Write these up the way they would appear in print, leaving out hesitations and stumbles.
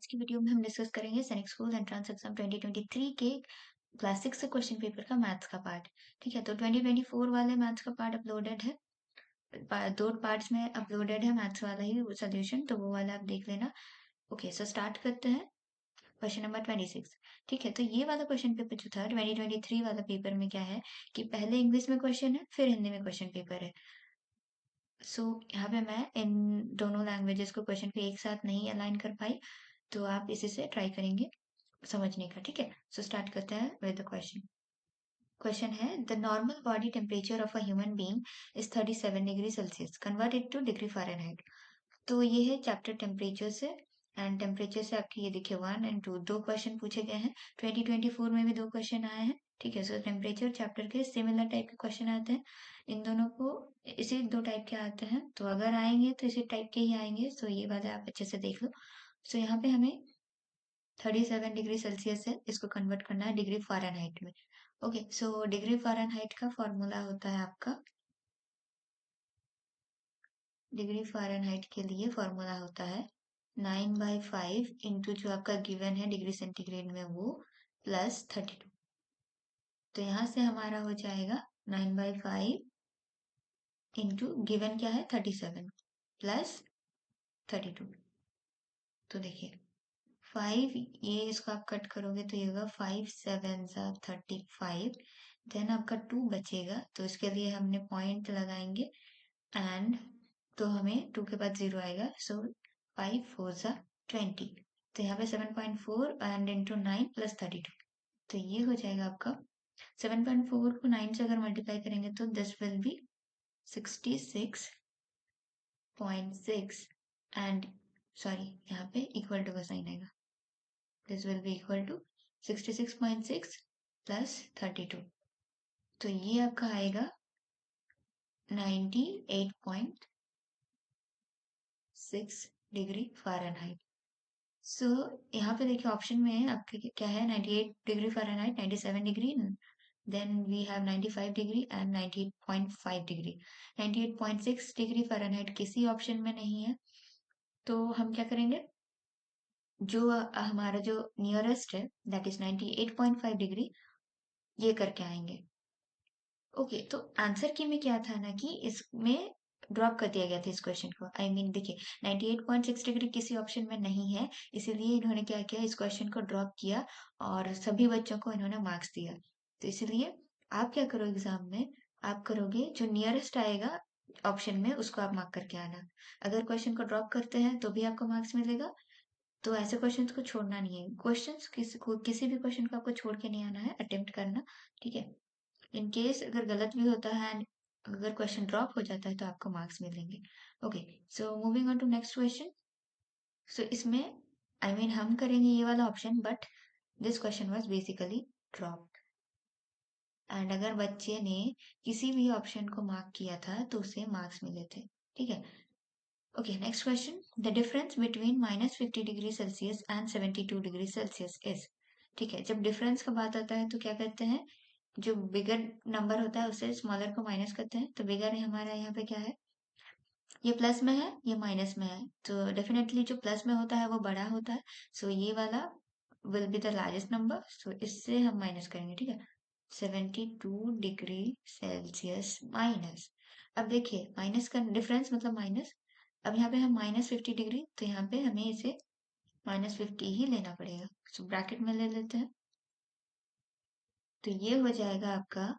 आज की वीडियो में हम डिस्कस करेंगे सैनिक स्कूल एंट्रेंस एग्जाम 2023 के क्लास 6 से क्वेश्चन पेपर का मैथ्स का पार्ट। ठीक है, तो 2024 वाले मैथ्स का पार्ट अपलोडेड है, दो पार्ट्स में अपलोडेड है मैथ्स वाला ही सोल्यूशन, तो वो वाला आप देख लेना। ओके, सो स्टार्ट करते हैं क्वेश्चन नंबर 26। ठीक है, तो ये वाला क्वेश्चन पेपर जो था 2023 वाला पेपर में क्या है कि पहले इंग्लिश में क्वेश्चन है, फिर हिंदी में क्वेश्चन पेपर है। सो यहाँ पे मैं इन दोनों लैंग्वेजेस को क्वेश्चन पे एक साथ नहीं अलाइन कर पाई, तो आप इसी से ट्राई करेंगे समझने का। ठीक है, सो स्टार्ट करते हैं विद द क्वेश्चन। क्वेश्चन है, the normal body temperature of a human being is 37 degree Celsius, convert it two degree Fahrenheit. तो ये है चैप्टर टेम्परेचर से, एंड टेम्परेचर से आपके ये देखिए 1 एंड 2 दो क्वेश्चन पूछे गए हैं। 2024 में भी दो क्वेश्चन आए हैं। ठीक है, सो टेम्परेचर चैप्टर के सिमिलर टाइप के क्वेश्चन आते हैं। इन दोनों को इसी दो टाइप के आते हैं, तो अगर आएंगे तो इसी टाइप के ही आएंगे। सो ये वाला आप अच्छे से देख लो। सो यहाँ पे हमें 37 डिग्री सेल्सियस है, इसको कन्वर्ट करना है डिग्री फ़ारेनहाइट में। ओके, सो डिग्री फ़ारेनहाइट का फॉर्मूला होता है आपका, डिग्री फ़ारेनहाइट के लिए फॉर्मूला होता है 9/5 इंटू जो आपका गिवन है डिग्री सेंटीग्रेड में वो प्लस 32। तो यहाँ से हमारा हो जाएगा 9/5 इंटू गिवन क्या है 37 प्लस 32। तो देखिए 5, ये इसको आप कट करोगे तो ये होगा 5 7 35। देन आपका 2 बचेगा, तो इसके लिए हमने पॉइंट लगाएंगे एंड तो हमें 2 के बाद 0 आएगा। सो 5 4 20। तो यहाँ पे 7.4 एंड इंटू 9 प्लस 32। तो ये हो जाएगा आपका 7.4 को 9 से अगर मल्टीप्लाई करेंगे तो this will be 66.6 and sorry यहाँ पे इक्वल टू का साइन आएगा। This will be equal to 66.6 plus 32। तो ये आपका आएगा 98.6 डिग्री फ़ारेनहाइट। सो यहाँ पे देखिए ऑप्शन में है आपके क्या है 98 degree Fahrenheit, 97 degree, then we have 95 degree and 98.5 degree. 98.6 degree Fahrenheit किसी ऑप्शन में नहीं है, तो हम क्या करेंगे, जो हमारा जो नियरेस्ट है दैट इज 98.5 डिग्री, ये करके आएंगे। ओके, तो आंसर की में क्या था ना कि इसमें ड्रॉप कर दिया गया था इस क्वेश्चन को। आई मीन देखिए 98.6 डिग्री किसी ऑप्शन में नहीं है, इसीलिए इन्होंने क्या किया, इस क्वेश्चन को ड्रॉप किया और सभी बच्चों को इन्होंने मार्क्स दिया। तो इसलिए आप क्या करो एग्जाम में, आप करोगे जो नियरेस्ट आएगा ऑप्शन में उसको आप मार्क करके आना। अगर क्वेश्चन को ड्रॉप करते हैं तो भी आपको मार्क्स मिलेगा, तो ऐसे क्वेश्चंस को छोड़ना नहीं है। क्वेश्चंस किसी भी क्वेश्चन को आपको छोड़ के नहीं आना है, अटेम्प्ट करना। ठीक है, इन केस अगर गलत भी होता है एंड अगर क्वेश्चन ड्रॉप हो जाता है तो आपको मार्क्स मिलेंगे। Okay, so moving on to next question. So इसमें आई मीन हम करेंगे ये वाला option, but this question was basically drop and अगर बच्चे ने किसी भी ऑप्शन को मार्क किया था तो उसे मार्क्स मिले थे। ठीक है, okay next question, the difference between -50 degree Celsius and 72 degree Celsius is. ठीक है, जब डिफरेंस का बात आता है तो क्या करते हैं, जो बिगर नंबर होता है उससे स्मॉलर को माइनस करते हैं। तो बिगर हमारा यहाँ पे क्या है, ये प्लस में है ये माइनस में है, तो डेफिनेटली जो प्लस में होता है वो बड़ा होता है। सो ये वाला will be the largest number, so इससे हम माइनस करेंगे। ठीक है, 72 डिग्री सेल्सियस माइनस, अब देखिए माइनस का डिफरेंस मतलब माइनस। अब यहाँ पे हम -50 डिग्री, तो यहाँ पे हमें इसे -50 ही लेना पड़ेगा। सो ब्रैकेट में ले लेते हैं, तो ये हो जाएगा आपका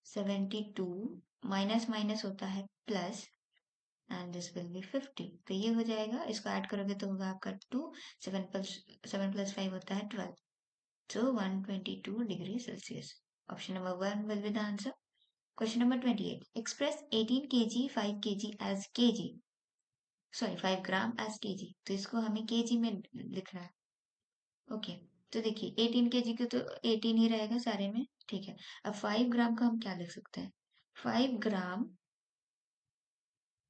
72 माइनस माइनस होता है plus and this will B 50। तो ये हो जाएगा, इसको ऐड करोगे तो होगा आपका 2, 7 प्लस 5 होता है 12। So 122 degree Celsius. Option number 1 will be the answer. Question number 28, express 18 kg 5 kg as kg, sorry 5 gram as kg। तो इसको हमें kg में लिखना है। ओके, तो देखिए 18 kg के तो 18 ही रहेगा सारे में। ठीक है, अब 5 ग्राम का हम क्या लिख सकते हैं, 5 ग्राम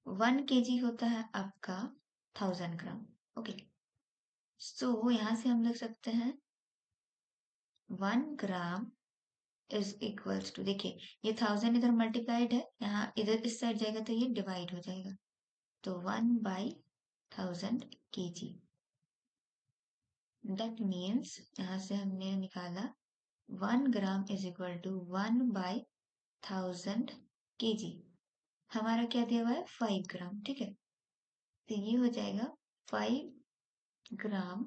1 kg होता है आपका 1000 ग्राम। ओके, सो यहाँ से हम लिख सकते हैं 1 ग्राम इज इक्वल्स टू, देखिए ये 1000 इधर मल्टीप्लाइड है, यहाँ इधर इस साइड जाएगा तो ये डिवाइड हो जाएगा, तो 1/1000 kg। दैट मीन्स यहाँ से हमने निकाला 1 gram is equal to 1/1000 kg। हमारा क्या दिया हुआ है 5 ग्राम, ठीक है। तो ये हो जाएगा 5 gram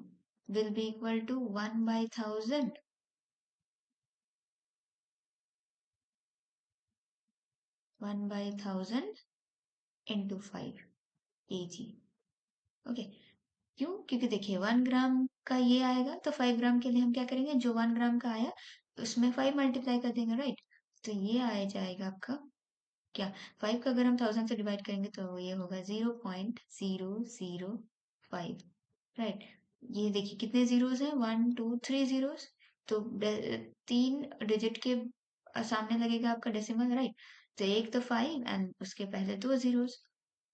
will be equal to 1/1000, 1/1000 into 5 kg। Okay, क्यों? क्योंकि देखिए 1 ग्राम का ये आएगा तो 5 ग्राम के लिए हम क्या करेंगे, जो 1 ग्राम का आया उसमें 5 मल्टीप्लाई कर देंगे, राइट। तो ये आ जाएगा आपका क्या, 5 का अगर हम 1000 से डिवाइड करेंगे तो ये होगा 0.005, राइट। ये देखिए कितने जीरोस हैं, 1 2 3 जीरोस। तो 3 डिजिट के सामने लगेगा आपका डेसिमल, राइट। तो एक तो 5 एंड उसके पहले 2 जीरोस।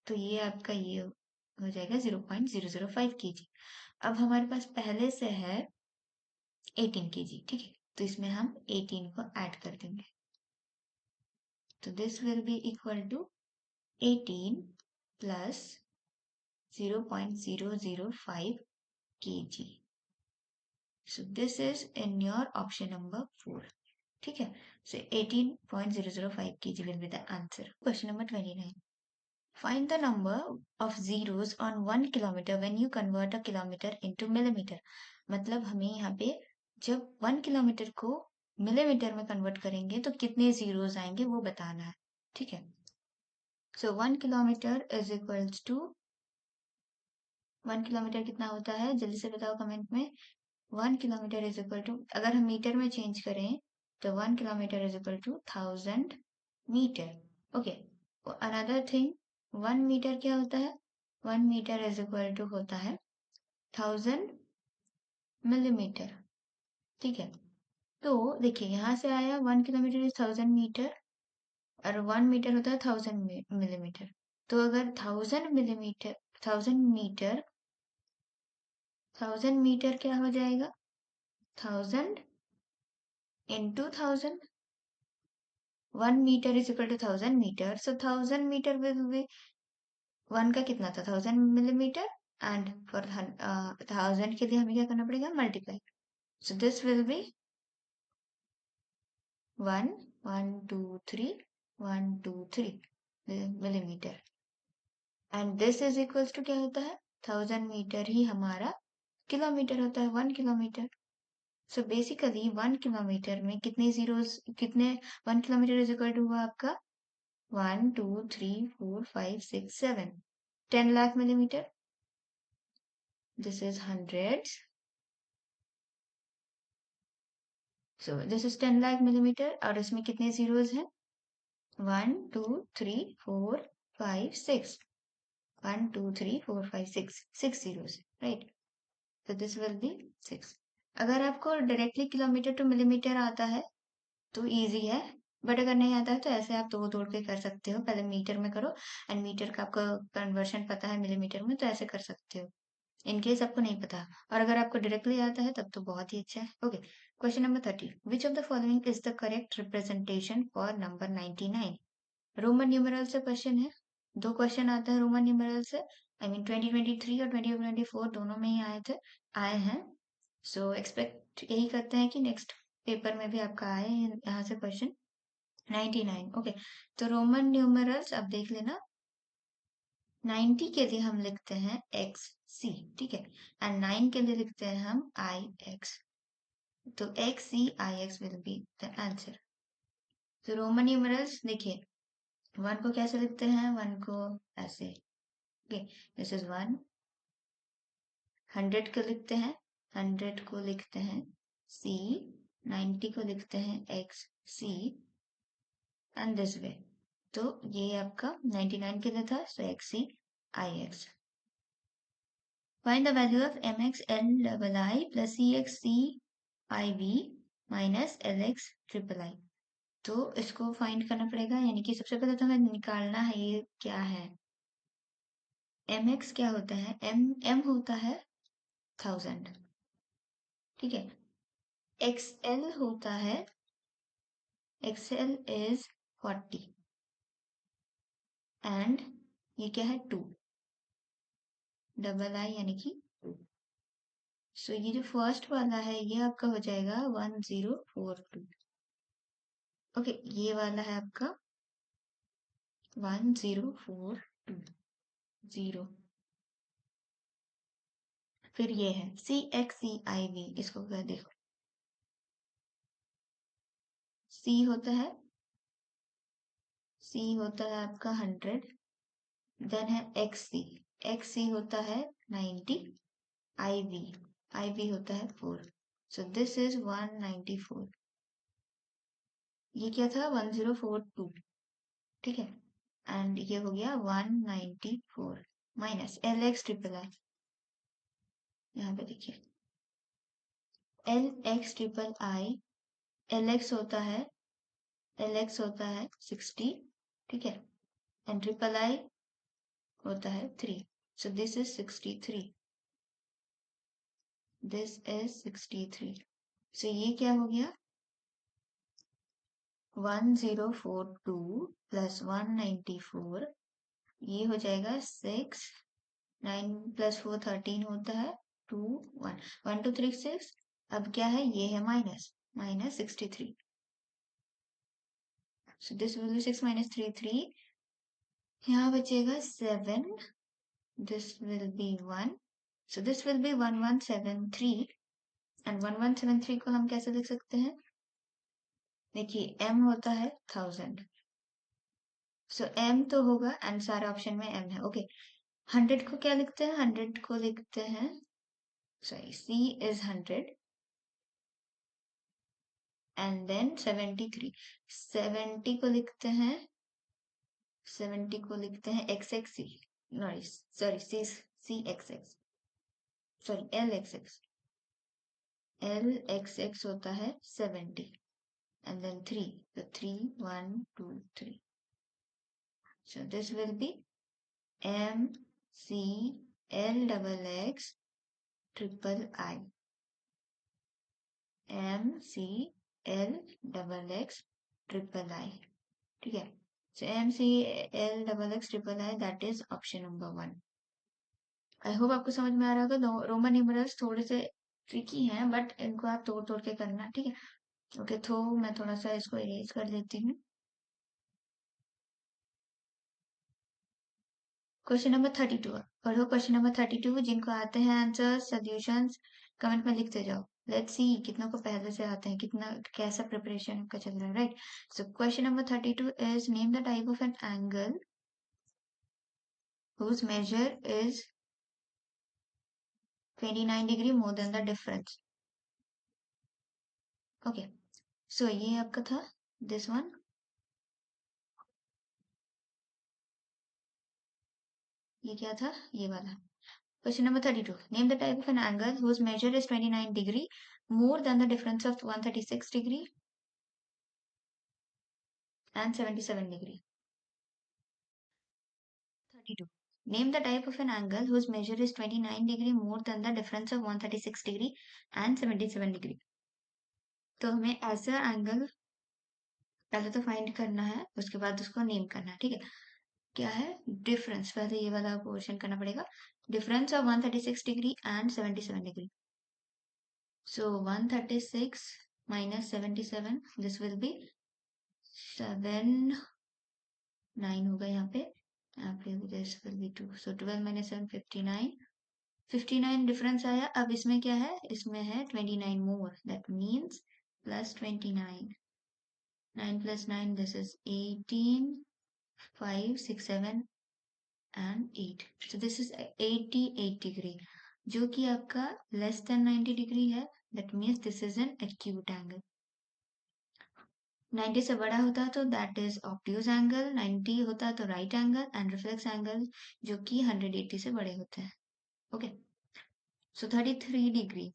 तो ये आपका ये हो जाएगा 0.005 kg। अब हमारे पास पहले से है 18 kg, ठीक है। तो इसमें हम 18 को ऐड कर देंगे। तो this will be equal to 18 plus 0.005 kg। So this is in your option number 4. ठीक है। So 18.005 kg will be the answer. Question number 29. Find the number of zeros on 1 kilometer when you convert a kilometer into millimeter. मतलब हमें यहाँ पे जब 1 kilometre को millimetre में convert करेंगे तो कितने जीरोस आएंगे वो बताना है, ठीक है। So 1 kilometre is equals to 1 kilometre कितना होता है, जल्दी से बताओ कमेंट में। 1 किलोमीटर इज इक्वल टू, अगर हम मीटर में चेंज करें तो 1 kilometre is equal to 1000 metre. Okay, another thing, 1 metre क्या होता है, 1 मीटर इज इक्वल टू होता है 1000 मिलीमीटर, ठीक है। तो देखिए यहाँ से आया 1 किलोमीटर इज 1000 मीटर और 1 मीटर होता है 1000 मिलीमीटर। तो अगर 1000 मिलीमीटर, 1000 मीटर, 1000 मीटर क्या हो जाएगा, 1000 into 1000। 1 metre is equal to 1000 metre, so 1000 metre will be, 1 का कितना था 1000 मिलीमीटर, एंड फॉर 1000 के लिए हमें क्या करना पड़ेगा, multiply. So this will be 1 1 2 3 and this is equals to क्या होता है, 1000 मीटर ही हमारा किलोमीटर होता है, 1 किलोमीटर। सो बेसिकली 1 किलोमीटर में कितने जीरोस, कितने, 1 किलोमीटर इज इक्वल टू हुआ आपका 1 2 3 4 5 6 7, 10 lakh millimetre. This is hundreds. So this is 10 lakh millimetre और इसमें कितने जीरोस हैं, 1 2 3 4 5 6, 1 2 3 4 5 6, 6 zeros, right. So this will be 6। अगर आपको डायरेक्टली किलोमीटर टू मिलीमीटर आता है तो इजी है, बट अगर नहीं आता है तो ऐसे आप तोड़ तोड़ के कर सकते हो, पहले मीटर में करो एंड मीटर का आपको कन्वर्शन पता है मिलीमीटर में तो ऐसे कर सकते हो, इनकेस आपको नहीं पता। और अगर आपको डायरेक्टली आता है तब तो बहुत ही अच्छा है। Okay, question number 30, which of the following is the correct representation for number 99। Roman numeral से क्वेश्चन है, 2 क्वेश्चन आता है रोमन न्यूमेरल से, आई मीन 2023 और 2024 दोनों में ही आए हैं। सो एक्सपेक्ट यही करते हैं कि नेक्स्ट पेपर में भी आपका आए यहाँ से क्वेश्चन 99। ओके, तो रोमन न्यूमेरल्स अब देख लेना, 90 के लिए हम लिखते हैं एक्स सी, ठीक है, एंड 9 के लिए लिखते हैं हम आई एक्स। तो X C I X will be the answer. तो रोमन न्यूमेरल्स देखिए, 1 को कैसे लिखते हैं, 1 को ऐसे, ओके, दिस इज 1। 100 को लिखते हैं, 100 को लिखते हैं सी, 90 को लिखते हैं X C, and this way. तो ये आपका 99 के लिए था, so X C I X. Find the value of mx LII plus cx CIV minus lx triple I। तो इसको फाइंड करना पड़ेगा, यानी कि सबसे पहले तो हमें निकालना है ये क्या है। mx क्या होता है, m होता है 1000, ठीक है। xl होता है, xl इज 40 एंड ये क्या है 2, डबल आई यानी कि 2। सो ये जो फर्स्ट वाला है ये आपका हो जाएगा 1042। ओके, ये वाला है आपका 1042 फिर ये है CXCIV, इसको क्या देखो, C होता है आपका 100, देन है XC होता है 90, IV होता है 4। So this is 194। ये क्या था 1042, ठीक है, एंड ये हो गया 194 माइनस LX ट्रिपल आई। यहाँ पे देखिए LX ट्रिपल आई, LX होता है 60, ठीक है, एंड ट्रिपल आई होता है 3। So this is 63, this is 63। सो ये क्या हो गया 1042 प्लस 194, ये हो जाएगा 6, 9 प्लस 4 13 होता है, 2 1 1 2 3 6। अब क्या है, ये है minus 63। So this will B 6 minus 3 3, यहाँ बचेगा 7, this will be 1। So this will B 1173, and 1173 को हम कैसे लिख सकते हैं, देखिए m होता है 1000, सो m तो होगा एंड सारे ऑप्शन में m है। ओके, 100 को क्या लिखते हैं, 100 को लिखते हैं, sorry, C is 100 and then 73, 70 को लिखते हैं, 70 को लिखते हैं XXC, sorry CXX, sorry LXX होता है 70 and then 3, so 3 1 2 3, so this will be MCL triple I, MCL triple I, ठीक है। So MCL triple I, that is option number 1। I hope आपको समझ में आ रहा होगा। रोमन न्यूमरल्स थोड़े से ट्रिकी हैं, बट इनको आप तोड़ तोड़ के करना, ठीक है। ओके, तो मैं थोड़ा सा इसको इरेज कर देती हूँ। क्वेश्चन नंबर 32 पढ़ो। क्वेश्चन नंबर 32, जिनको आते हैं आंसर सॉल्यूशंस कमेंट में लिखते जाओ। लेट्स सी कितनों को पहले से आते हैं, कितना कैसा प्रिपरेशन आपका चल रहा है, right. So question number 32 is name the type of an angle whose measure is 29 degree more than the difference। Okay, so ये आपका था दिस वन, ये क्या था, ये वाला। Question number 32. Name the type of an angle whose measure is 29 degree more than the difference of 136 degree and 77 degree. 32. Name the type of an angle whose measure is 29 degree more than the difference of 136 degree and 77 degree. तो हमें ऐसा angle पहले तो find करना है, उसके बाद उसको नेम करना है, ठीक है। क्या है डिफरेंस, पहले ये वाला क्वेश्चन करना पड़ेगा। Difference of 136 degree and 77 degree. So 136 minus 77, this will be 7 9 होगा यहाँ पे, this will be 2, so 12 minus 7 59, 59 difference आया। अब इसमें क्या है, इसमें है 29 मोर, that means plus 29, 9 plus 9, this is 18, 5 6 7 and 8, so this is 88 degree, जो कि आपका less than 90 degree है, that means this is an acute angle। 90 से बड़ा होता है तो दैट इज ऑब्ट्यूज एंगल, 90 होता है तो right angle, and reflex angle जो कि 180 से बड़े होते हैं। Okay, so 33 degree,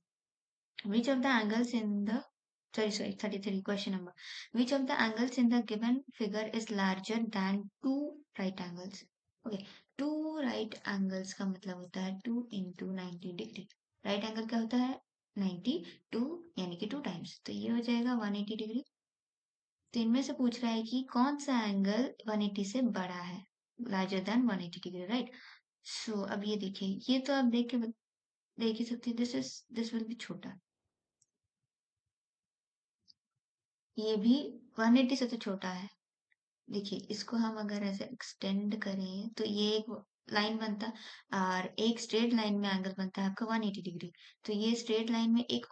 which of the angles in the sorry 33 question number, which of the angles in the given figure is larger than two right angles. Okay, two right angles का मतलब होता है 2 into 90 डिग्री। राइट एंगल क्या होता है 90, 2 यानी कि 2 times, तो ये हो जाएगा 180 डिग्री। तो इनमें से पूछ रहा है कि कौन सा एंगल 180 से बड़ा है, लार्जर देन 180 डिग्री, राइट। सो अब ये देखिए, ये तो आप देख के देख ही सकती है, दिस विल बी छोटा, ये भी 180 से तो छोटा है। देखिए इसको हम अगर ऐसे एक्सटेंड करें तो ये एक लाइन बनता, और एक स्ट्रेट लाइन में एंगल बनता है आपका 180 डिग्री। तो ये स्ट्रेट लाइन में एक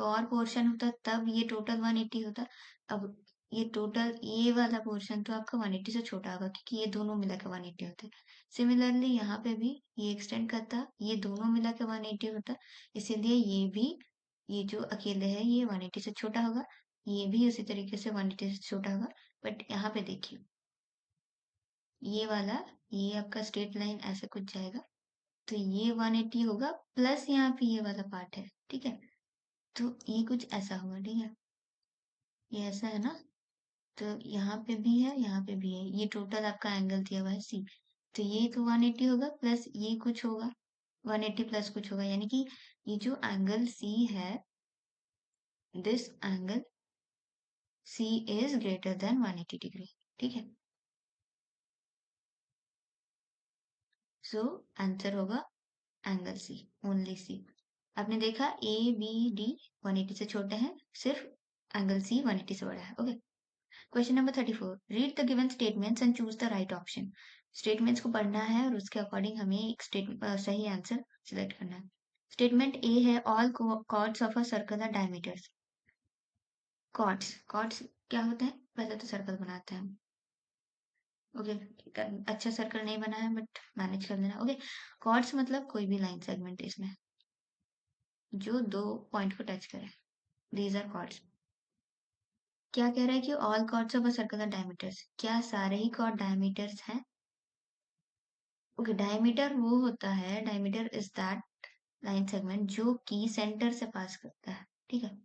और पोर्शन होता, तब ये टोटल 180 होता। अब ये टोटल ये वाला पोर्शन तो आपका 180 से छोटा होगा, क्योंकि ये दोनों मिला के 180 होते हैं। सिमिलरली यहाँ पे भी ये एक्सटेंड करता, ये दोनों मिला के 180 होता, इसीलिए ये भी, ये जो अकेले है ये 180 से छोटा होगा, ये भी उसी तरीके से 180 से छोटा होगा। बट यहाँ पे देखिए, ये वाला, ये आपका स्ट्रेट लाइन ऐसे कुछ जाएगा, तो ये 180 होगा, प्लस यहाँ पे ये वाला पार्ट है, ठीक है। तो ये कुछ ऐसा होगा, ठीक है, ये ऐसा है ना। तो यहाँ पे भी है, यहाँ पे भी है, ये टोटल आपका एंगल दिया हुआ है सी। तो ये तो 180 होगा, प्लस ये कुछ होगा, 180 प्लस कुछ होगा, यानी कि ये जो एंगल सी है, this angle C is greater than 180 degree, ठीक है। सो आंसर होगा एंगल सी, ओनली सी। आपने देखा ए बी डी 180 से छोटे हैं, सिर्फ एंगल सी 180 से बड़ा है, okay. Question number 34, read the given statements and choose the right option. Statements को पढ़ना है और उसके अकॉर्डिंग हमें एक सही आंसर सिलेक्ट करना है। स्टेटमेंट ए है, all chords of a circle are diameters. Chords chords क्या होते हैं, पहले तो सर्कल बनाते हैं हम, ओके। अच्छा सर्कल नहीं बना है बट मैनेज कर लेना, ओके। कॉर्ड्स मतलब कोई भी लाइन सेगमेंट इसमें जो दो पॉइंट को टच करे, दीज आर कॉर्ड्स। क्या कह रहा है कि all chords of a circle are diameters, क्या सारे ही कॉर्ड डायमीटर्स हैं। ओके, डायमीटर वो होता है, diameter is that line segment जो कि सेंटर से पास करता है, ठीक है।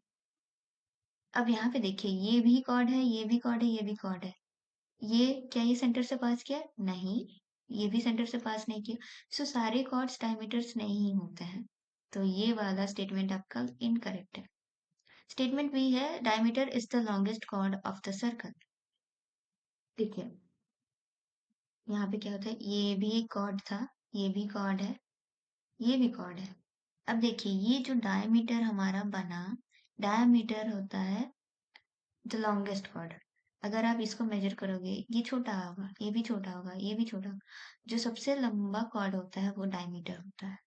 अब यहाँ पे देखिए, ये भी कॉर्ड है, ये भी कॉर्ड है, ये भी कॉर्ड है, ये क्या ये सेंटर से पास किया, नहीं, ये भी सेंटर से पास नहीं किया। सो सारे कॉर्ड्स डायमीटर्स नहीं होते हैं, तो ये वाला स्टेटमेंट आपका इनकरेक्ट है। स्टेटमेंट बी है, diameter is the longest chord of the circle. ठीक है, यहाँ पे क्या होता है, ये भी एक कॉर्ड था, ये भी कॉर्ड है, ये भी कॉर्ड है। अब देखिए, ये जो डायमीटर हमारा बना, डायमीटर होता है द लॉन्गेस्ट कॉर्ड। अगर आप इसको मेजर करोगे, ये छोटा होगा, ये भी छोटा होगा, ये भी छोटा होगा, जो सबसे लंबा कॉर्ड होता है वो डायमीटर होता है,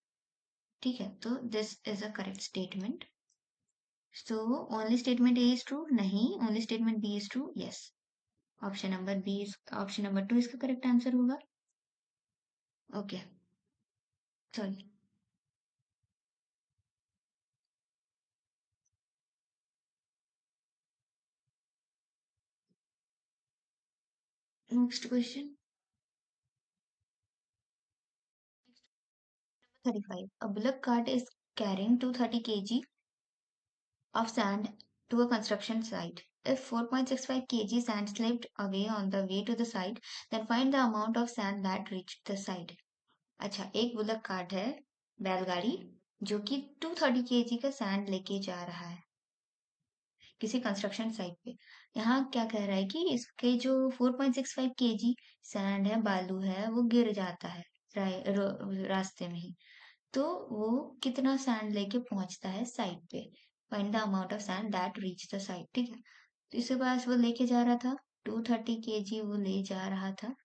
ठीक है। तो this is a correct statement. So only statement A is true, नहीं, only statement B is true, yes. Option number B is, option number 2 इसका करेक्ट आंसर होगा, okay. Sorry, next question 35, a bullock cart is carrying 230 kg of sand to a construction site. If 4.65 kg sand slipped away on the way to the site, then find the amount of sand that reached the site. अच्छा, एक bullock cart है, बैलगाड़ी, जो कि 230 kg का sand लेके जा रहा है किसी कंस्ट्रक्शन साइट पे। यहाँ क्या कह रहा है कि इसके जो 4.65 kg सैंड है, बालू है, वो गिर जाता है रास्ते में ही। तो वो कितना सैंड लेके पहुंचता है साइट पे, find the amount of sand that reach the site, ठीक है। तो इसके पास वो लेके जा रहा था 230 kg, वो ले जा रहा था,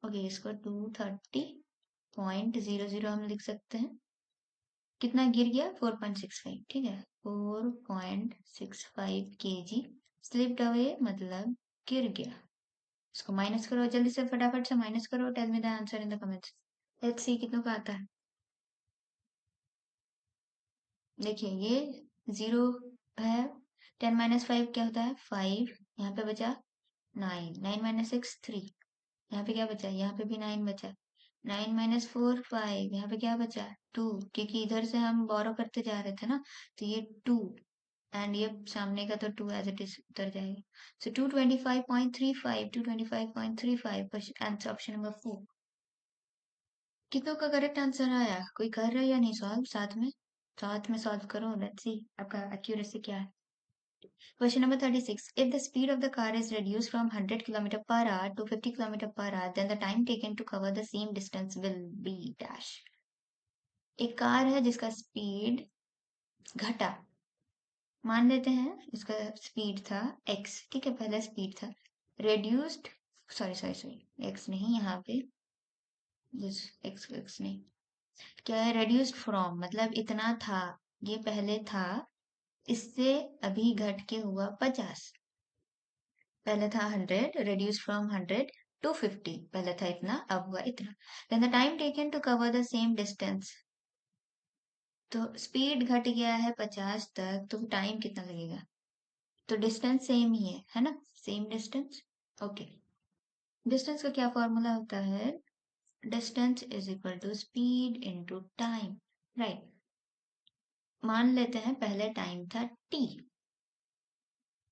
ओके। इसको 230.00 हम लिख सकते हैं, कितना गिर गया 4.65, ठीक है, 4.65 kg स्लिप्ड अवे मतलब गिर गया। इसको माइनस करो जल्दी से, फटाफट से माइनस करो, tell me the answer in the comments. Let's see कितनों का आता है। देखिए ये 0 है, 10 - 5 क्या होता है 5, यहाँ पे बचा 9, 9 - 6 3, यहाँ पे क्या बचा, यहाँ पे भी 9 बचा, 9 - 4 5, यहाँ पे क्या बचा 2, क्योंकि इधर से हम बोरो करते जा रहे थे ना, तो ये 2, एंड ये सामने का तो 2 एज इट इज उतर जाएगा। सो 225.35, 225.35 आंसर, ऑप्शन नंबर 4। कितनों का करेक्ट आंसर आया, कोई कर रहा है या नहीं सॉल्व, साथ में सॉल्व करो, लेट्स सी आपका एक्यूरेसी क्या है। Question number 36. If the speed of the car is reduced from 100 km per hour to 50 km per hour, then the time taken to cover the same distance will be dash. एक car है जिसका speed घटा, मान लेते हैं इसका speed था x, ठीक है, पहला स्पीड था रेड्यूस्ड, सॉरी x नहीं यहाँ पे, x नहीं, क्या है, रेड्यूस्ड फ्रॉम मतलब इतना था, ये पहले था, इससे अभी घट के हुआ 50, पहले था 100, reduced from 100 to 50, पहले था इतना, अब हुआ इतना, then the time taken to cover the same distance, तो स्पीड घट गया है 50 तक, तो टाइम कितना लगेगा, तो डिस्टेंस सेम ही है ना, सेम डिस्टेंस, ओके। डिस्टेंस का क्या फॉर्मूला होता है, distance is equal to speed into time, right. मान लेते हैं पहले टाइम था टी,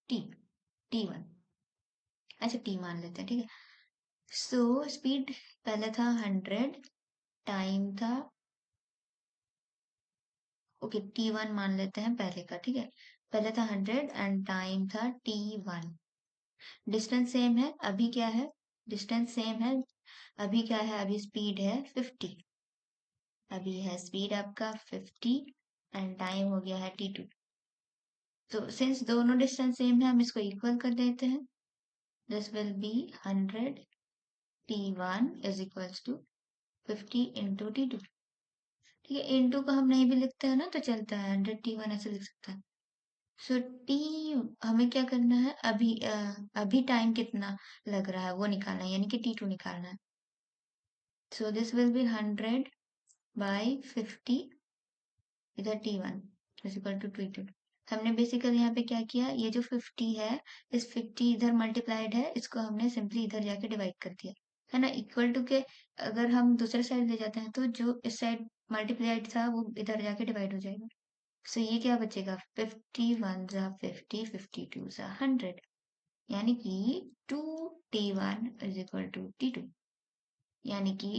टी टी1, अच्छा टी मान लेते हैं, ठीक है। सो स्पीड पहले था 100, टाइम था, ओके T1 मान लेते हैं पहले का, ठीक है, पहले था 100 एंड टाइम था T1, डिस्टेंस सेम है, अभी क्या है, डिस्टेंस सेम है, अभी क्या है, अभी स्पीड है 50, अभी है स्पीड आपका 50 एंड टाइम हो गया है T2, तो सिंस दोनों डिस्टेंस सेम है हम इसको इक्वल कर देते हैं, this will be 100 T1 is equals to 50 into T2, ठीक है, इंटू को हम नहीं भी लिखते हैं ना तो चलता है, 100 T1 ऐसे लिख सकते हैं। सो टी, हमें क्या करना है, अभी टाइम कितना लग रहा है वो निकालना है, यानी कि T2 निकालना है। So this will be 100 by 50, इधर T1 is equal to T2। हमने बेसिकली यहाँ पे क्या किया, ये जो 50 है, इस 50 इधर मल्टीप्लाइड है, इसको हमने सिंपली इधर जाके डिवाइड कर दिया, है ना, इक्वल टू के, अगर हम दूसरे साइड ले जाते हैं तो जो इस साइड मल्टीप्लाइड था वो इधर जाके डिवाइड हो जाएगा। सो ये क्या बचेगा, 51 जा 50, 52 जा 100, यानी कि 2T1 is equal to T2, यानी कि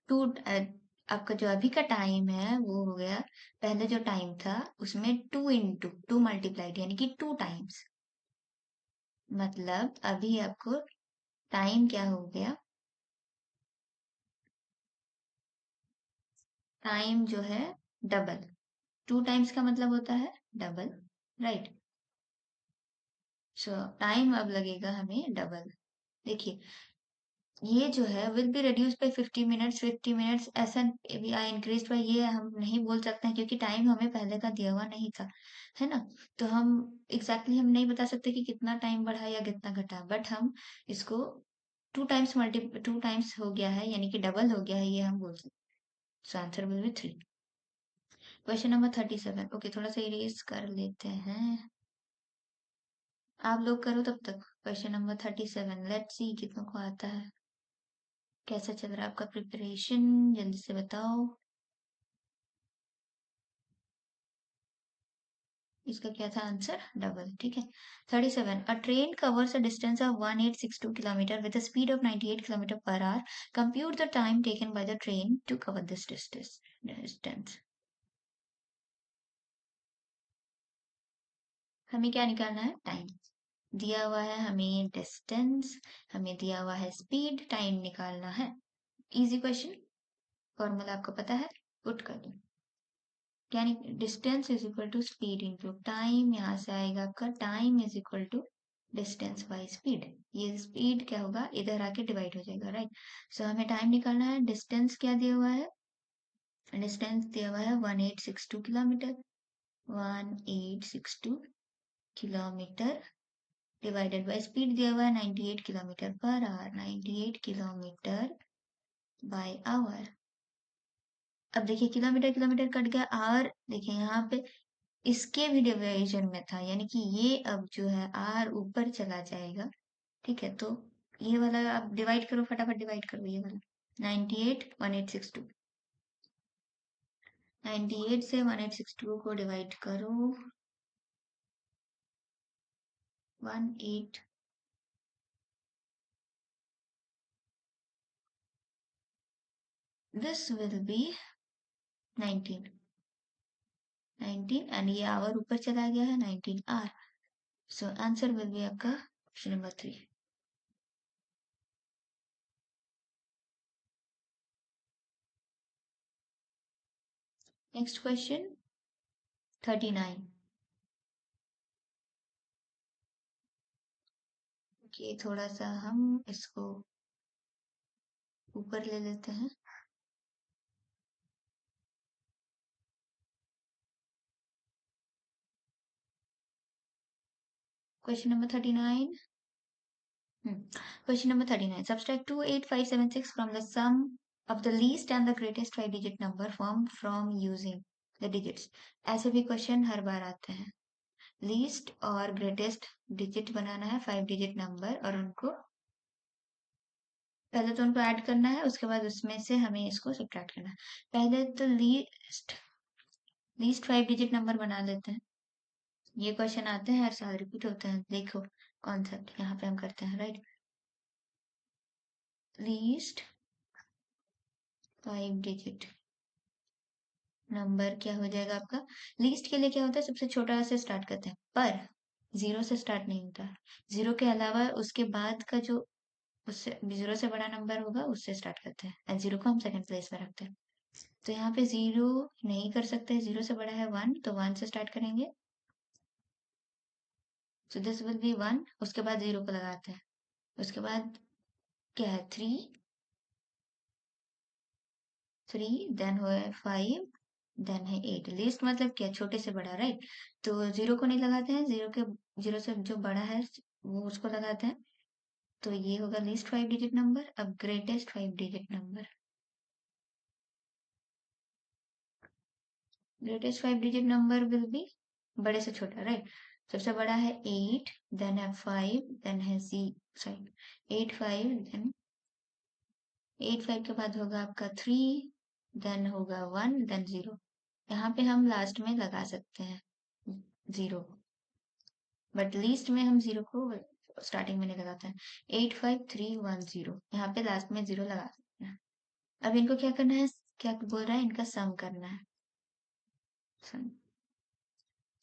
टू, आपका जो अभी का टाइम है वो हो गया, पहले जो टाइम था उसमें 2 मल्टीप्लाइड, यानी कि 2 टाइम्स, मतलब अभी आपको टाइम क्या हो गया, टाइम जो है डबल, 2 टाइम्स का मतलब होता है डबल, राइट। सो टाइम अब लगेगा हमें डबल, देखिए ये जो है will be reduce by 50 minutes, 50 minutes ऐसा इंक्रीज बाय, ये हम नहीं बोल सकते हैं क्योंकि टाइम हमें पहले का दिया हुआ नहीं था, है ना, तो हम हम नहीं बता सकते कि कितना टाइम बढ़ा या कितना घटा, बट हम इसको 2 टाइम्स हो गया है, यानी कि डबल हो गया है, ये हम बोल सकते, सो answer will B 3। Question number 37, okay थोड़ा सा इरेज कर लेते हैं, आप लोग करो तब तक, क्वेश्चन नंबर 37, लेट्स सी कितनों को आता है, कैसा चल रहा है आपका प्रिपरेशन, जल्दी से बताओ। इसका क्या था आंसर, डबल, ठीक है। 37, a train covers a distance of 1862 kilometre with a speed of 98 kilometre per hour, compute the time taken by the train to cover this distance. हमें क्या निकालना है, टाइम, दिया हुआ है हमें डिस्टेंस, हमें दिया हुआ है स्पीड, टाइम निकालना है, इजी क्वेश्चन, फॉर्मूला आपको पता है, पुट कर दो, यानी distance is equal to speed into time, यहाँ से आएगा आपका time is equal to distance by speed, ये स्पीड क्या होगा, इधर आके डिवाइड हो जाएगा, राइट। सो हमें टाइम निकालना है, डिस्टेंस क्या दिया हुआ है, डिस्टेंस दिया हुआ है 1862 kilometre, 1862 kilometre divided by speed दिया हुआ है 98 kilometre per our, 98 kilometre bye hour. अब देखिए किलोमीटर किलोमीटर कट गया, आवर देखिए यहाँ पे इसके भी डिवीजन में था, यानी कि ये अब जो है आर ऊपर चला जाएगा, ठीक है, तो ये वाला आप डिवाइड करो, फटाफट डिवाइड करो, ये वाला 98 1862, 98 से 1862 को डिवाइड करो, 18, दिस विल बी 19, 19 एंड ये आवर ऊपर चला गया है 19 आर, सो आंसर विल बी आपका ऑप्शन नंबर 3। Next question 39। ये थोड़ा सा हम इसको ऊपर ले लेते हैं। Question number 39। Question number 39. Subtract 28576 from the sum of the least and the greatest 5-digit number formed from using the digits. ऐसे भी क्वेश्चन हर बार आते हैं। लीस्ट और ग्रेटेस्ट डिजिट बनाना है 5-digit नंबर, और उनको पहले तो उनको ऐड करना है, उसके बाद उसमें से हमें इसको सब्ट्रैक्ट करना है। पहले तो लीस्ट 5-digit नंबर बना लेते हैं। ये क्वेश्चन आते हैं हर साल, रिपीट होते हैं। देखो कॉन्सेप्ट यहाँ पे हम करते हैं, राइट। लीस्ट 5-digit नंबर क्या हो जाएगा आपका। लीस्ट के लिए क्या होता है, सबसे छोटा से स्टार्ट करते हैं, पर जीरो से स्टार्ट नहीं होता। जीरो के अलावा उसके बाद का जो उससे जीरो से बड़ा नंबर होगा उससे स्टार्ट करते हैं, एंड जीरो को हम सेकंड प्लेस पर रखते हैं। तो यहाँ पे जीरो नहीं कर सकते, जीरो से बड़ा है वन, तो वन से स्टार्ट करेंगे। सो दिस विल बी वन। उसके बाद जीरो को लगाते हैं। उसके बाद क्या है, थ्री, देन हो 5, देन है 8। लिस्ट मतलब क्या, छोटे से बड़ा, राइट। तो जीरो को नहीं लगाते हैं, जीरो से जो बड़ा है वो उसको लगाते हैं। तो ये होगा लीस्ट 5-digit नंबर। अब greatest 5-digit number, greatest 5-digit number will be बड़े से छोटा, राइट। सबसे बड़ा है 8, देन है 5, देन है सॉरी 8 5, देन 8 5 के बाद होगा आपका 3, देन होगा 1, देन 0। यहाँ पे हम लास्ट में लगा सकते हैं जीरो, बट लीस्ट में हम जीरो को स्टार्टिंग में नहीं लगाते हैं। 8 5 3 1 0, यहाँ पे लास्ट में जीरो लगा सकते हैं। अब इनको क्या करना है, क्या बोल रहा है, इनका सम करना है।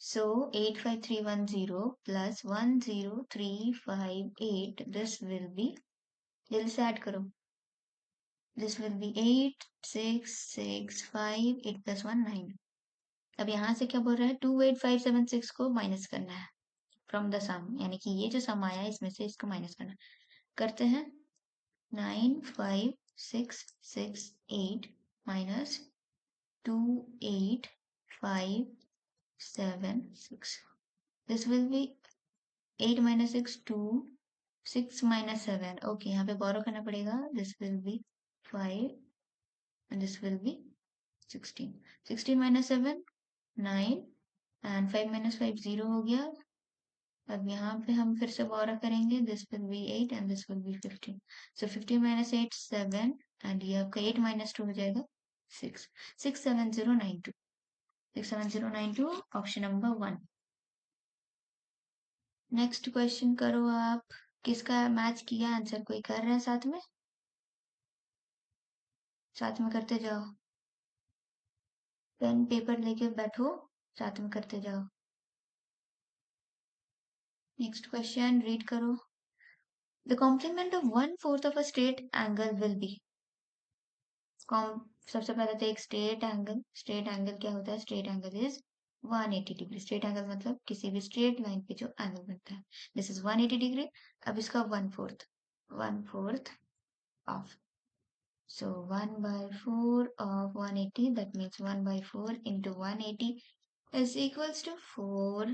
सो 8 5 3 1 0 प्लस 1 0 3 5 8, दिस विल बी, जल्दी से ऐड करो, दिस विल बी 8 6 6 5 8 + 1 9। अब यहाँ से क्या बोल रहा है, 28576 को माइनस करना है फ्रॉम द सम, यानी कि ये जो सम आया है इसमें से इसको माइनस करना। करते हैं 9 5 6 6 8 minus 2 8 5 7 6। This will B 8 - 6 2, 6 - 7, okay यहाँ पे बोरो करना पड़ेगा। This will B 5 and this will B 16। 16 - 7 9, and 5 - 5 0 हो गया। अब यहाँ पे हम फिर से बोरो करेंगे, this will B 8 and this will B 15। So 15 - 8 7, and ये आपका 8 - 2 हो जाएगा 6। 67092, 67092, ऑप्शन नंबर 1। नेक्स्ट क्वेश्चन करो आप। किसका मैच किया आंसर, कोई कर रहा है साथ में, साथ में करते जाओ। पेन पेपर लेके बैठो, साथ में करते जाओ। नेक्स्ट क्वेश्चन रीड करो। The complement of 1/4 of a straight angle will be. सबसे पहले तो एक स्ट्रेट एंगल क्या होता है, straight angle is 180 degree. Straight angle मतलब किसी भी स्ट्रेट लाइन पे जो एंगल बनता है, दिस इज 180 डिग्री। अब इसका 1/4 of, so 1/4 of 180, that means 1/4 into 180 is equals to 4,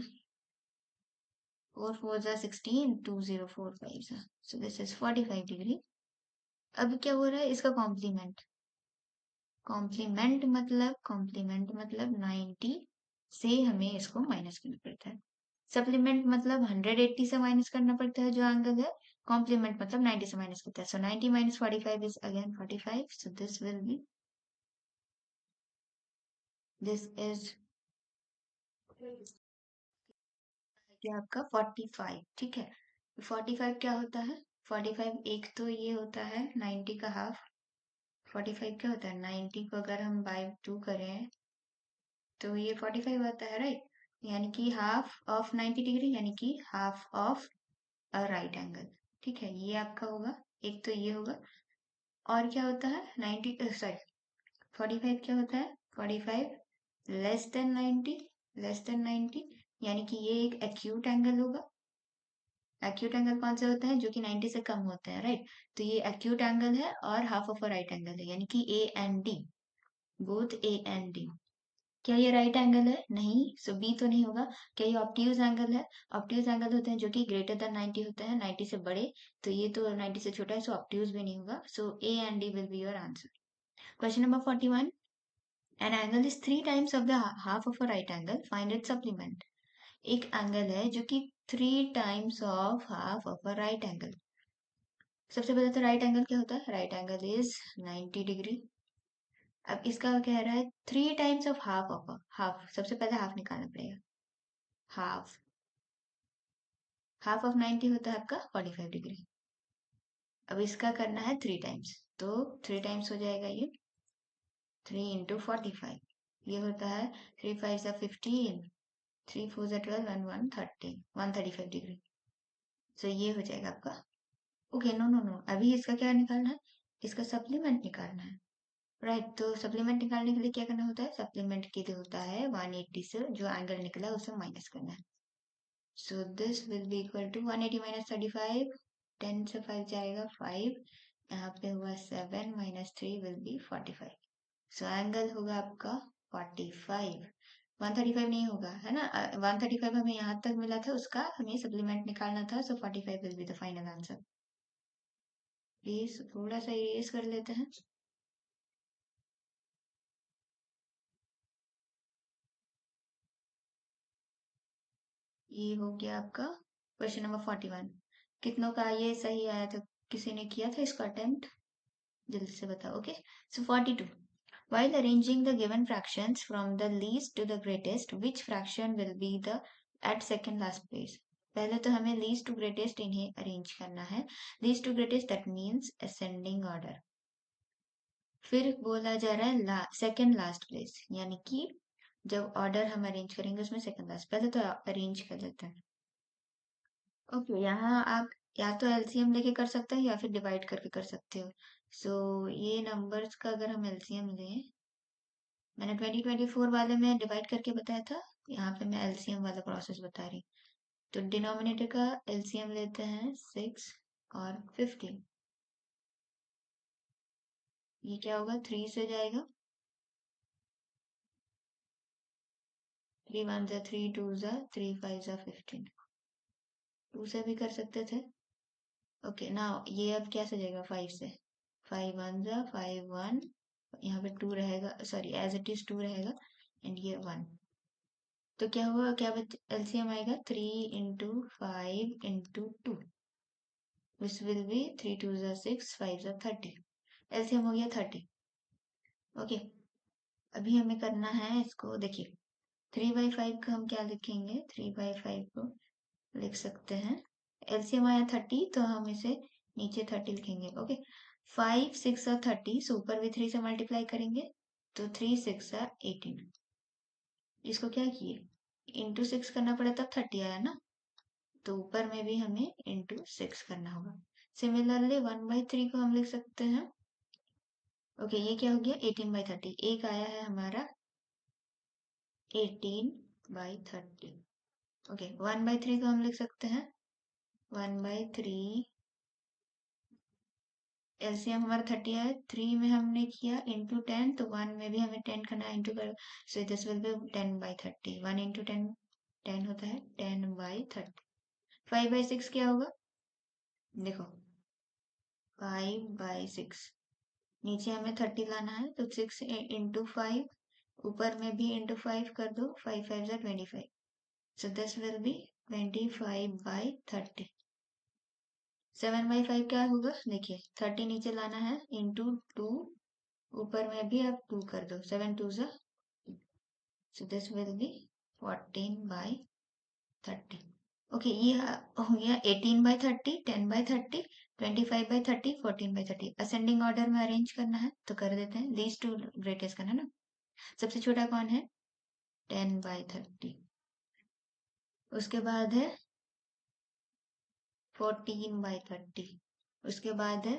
4 4s are 16, 2045, so this is 45 degree। अब क्या हो रहा है, इसका कॉम्प्लीमेंट मतलब 90 से हमें इसको माइनस करना पड़ता है। सप्लीमेंट मतलब 180 से माइनस करना पड़ता है जो एंगल है। कॉम्प्लीमेंट मतलब 90 से माइनस करता है। सो 90 - 45 is again 45, so this will B, this is आपका 45, ठीक है। 45 क्या होता है, 45 एक तो ये होता है 90 का हाफ। 45 क्या होता है, 90 को अगर हम बाय 2 करें तो ये 45 आता है, राइट। यानी कि हाफ ऑफ 90 डिग्री, यानी कि half of a right angle, ठीक है। ये आपका होगा, एक तो ये होगा। और क्या होता है 90 सॉरी 45 क्या होता है, 45 लेस देन 90, यानी कि ये एक एक्यूट एंगल होगा। एक्यूट एंगल कौन से होते हैं? जो कि 90 से कम होते हैं, राइट। तो ये एक्यूट एंगल है और half of a right angle है, यानी कि ए and D, both A and D. क्या ये राइट एंगल है? नहीं, सो बी तो नहीं होगा। क्या ये ऑब्ट्यूज एंगल है? ऑब्ट्यूज एंगल होते हैं जो कि ग्रेटर देन 90 होते हैं, 90 से बड़े। तो ये तो 90 से छोटा है, सो ऑब्ट्यूज भी नहीं होगा। So A and D will be your answer. Question number 41, an angle is 3 times of the half of a right angle, find its supplement. एक एंगल है जो कि 3 times of half of a right angle. सबसे पहले तो right angle क्या होता है? Right angle is 90 degree. अब इसका कह रहा है 3 times of half of half, सबसे पहले हाफ निकालना पड़ेगा। हाफ हाफ ऑफ 90 होता है आपका 45 डिग्री। अब इसका करना है 3 टाइम्स, तो 3 टाइम्स हो जाएगा ये 3 इंटू 45। ये होता है 3 5 सा 15, 3 4 सा 12 एंड 1 30, 135 डिग्री। सो ये हो जाएगा आपका। ओके, नो नो नो, अभी इसका क्या निकालना है? इसका सप्लीमेंट निकालना है, राइट। तो सप्लीमेंट निकालने के लिए क्या करना होता है? सप्लीमेंट के लिए होता है 180 से जो एंगल निकला है उसे माइनस करना है। So this will be equal to 180 minus 35, 10 से 5 जाएगा 5, यहाँ पे हुआ 7 minus 3 will be 45। So angle होगा आपका 45, 135 नहीं होगा, है ना। 135 हमें यहाँ तक मिला था, उसका हमें सप्लीमेंट निकालना था। सो 45 will be the final answer. Please थोड़ा सा इरेज कर लेते हैं। ये हो गया आपका क्वेश्चन नंबर 41। कितनों का ये सही आया था? किसी ने किया था इसका अटेम्प्ट? जल्दी से बताओ। Okay, so 42, while arranging the given fractions from the least to the greatest, which fraction will be the at second last place? पहले तो हमें least to greatest इन्हें अरेंज करना है। least to greatest that means ascending order। फिर बोला जा रहा है सेकंड लास्ट प्लेस, यानी कि जब ऑर्डर हम अरेंज करेंगे उसमें सेकंड लास्ट। पहले तो अरेंज कर लेते हैं। ओके, यहाँ आप या तो एलसीएम लेके कर सकते हैं या फिर डिवाइड करके कर सकते हो। सो ये नंबर्स का अगर हम एलसीएम लें, मैंने 2024 वाले में डिवाइड करके बताया था, यहाँ पे मैं एलसीएम वाला प्रोसेस बता रही। तो डिनोमिनेटर का एलसीएम लेते हैं 6 और 15। ये क्या होगा? 3 से जाएगा, 3 1 जा 3 2 जा 3 5 जा 15। 2 से भी कर सकते थे। ओके, ना ये अब क्या सजेगा? 5 से, 5 1 जा 5 1, यहाँ पे 2 रहेगा, सॉरी एज इट इज 2 रहेगा, एंड ये 1। तो क्या हुआ? क्या एलसीएम आएगा? 3 into 5 into 2, which will be 3 2 जा 6 5 जा 30। एलसीएम हो गया 30। ओके, अभी हमें करना है इसको, देखिए 3/5 का हम क्या लिखेंगे? 3/5 को लिख सकते हैं, एलसीएम आया 30 तो हम इसे नीचे 30 लिखेंगे। ओके, 5 6 और 30, सो ऊपर भी 3 से मल्टीप्लाई करेंगे, तो 3 6 और 18। इसको क्या किए? इंटू 6 करना पड़ा तब 30 आया ना, तो ऊपर में भी हमें इंटू 6 करना होगा। सिमिलरली 1/3 को हम लिख सकते हैं। ओके, ये क्या हो गया? 18/30। एक आया है हमारा 18/30। ओके, 1/3 को हम लिख सकते हैं 1/3, एलसीएम हमारा 30 है, 3 में हमने किया इंटू 10, तो 1 में भी हमें 10 करना है, इंटू कर, सो दिस विल बी 10/30। 1 इंटू 10 10 होता है, 10/30। 5/6 क्या होगा? देखो 5/6, नीचे हमें 30 लाना है, तो 6 इंटू 5, ऊपर में भी इंटू 5 कर दो, 5 5 जा 25। सो दिस विल बी 25/30। 7/5 क्या होगा? देखिए 30 नीचे लाना है, इंटू 2, ऊपर में भी आप 2 कर दो, 7 2 जा, सो दिस विल बी 14/30। ओके, ये हो गया 18/30, 10/30, 25/30, 14/30। असेंडिंग ऑर्डर में अरेंज करना है तो कर देते हैं, लीस्ट टू ग्रेटेस्ट करना है ना। सबसे छोटा कौन है? 10/30। उसके बाद है 14/30। उसके बाद है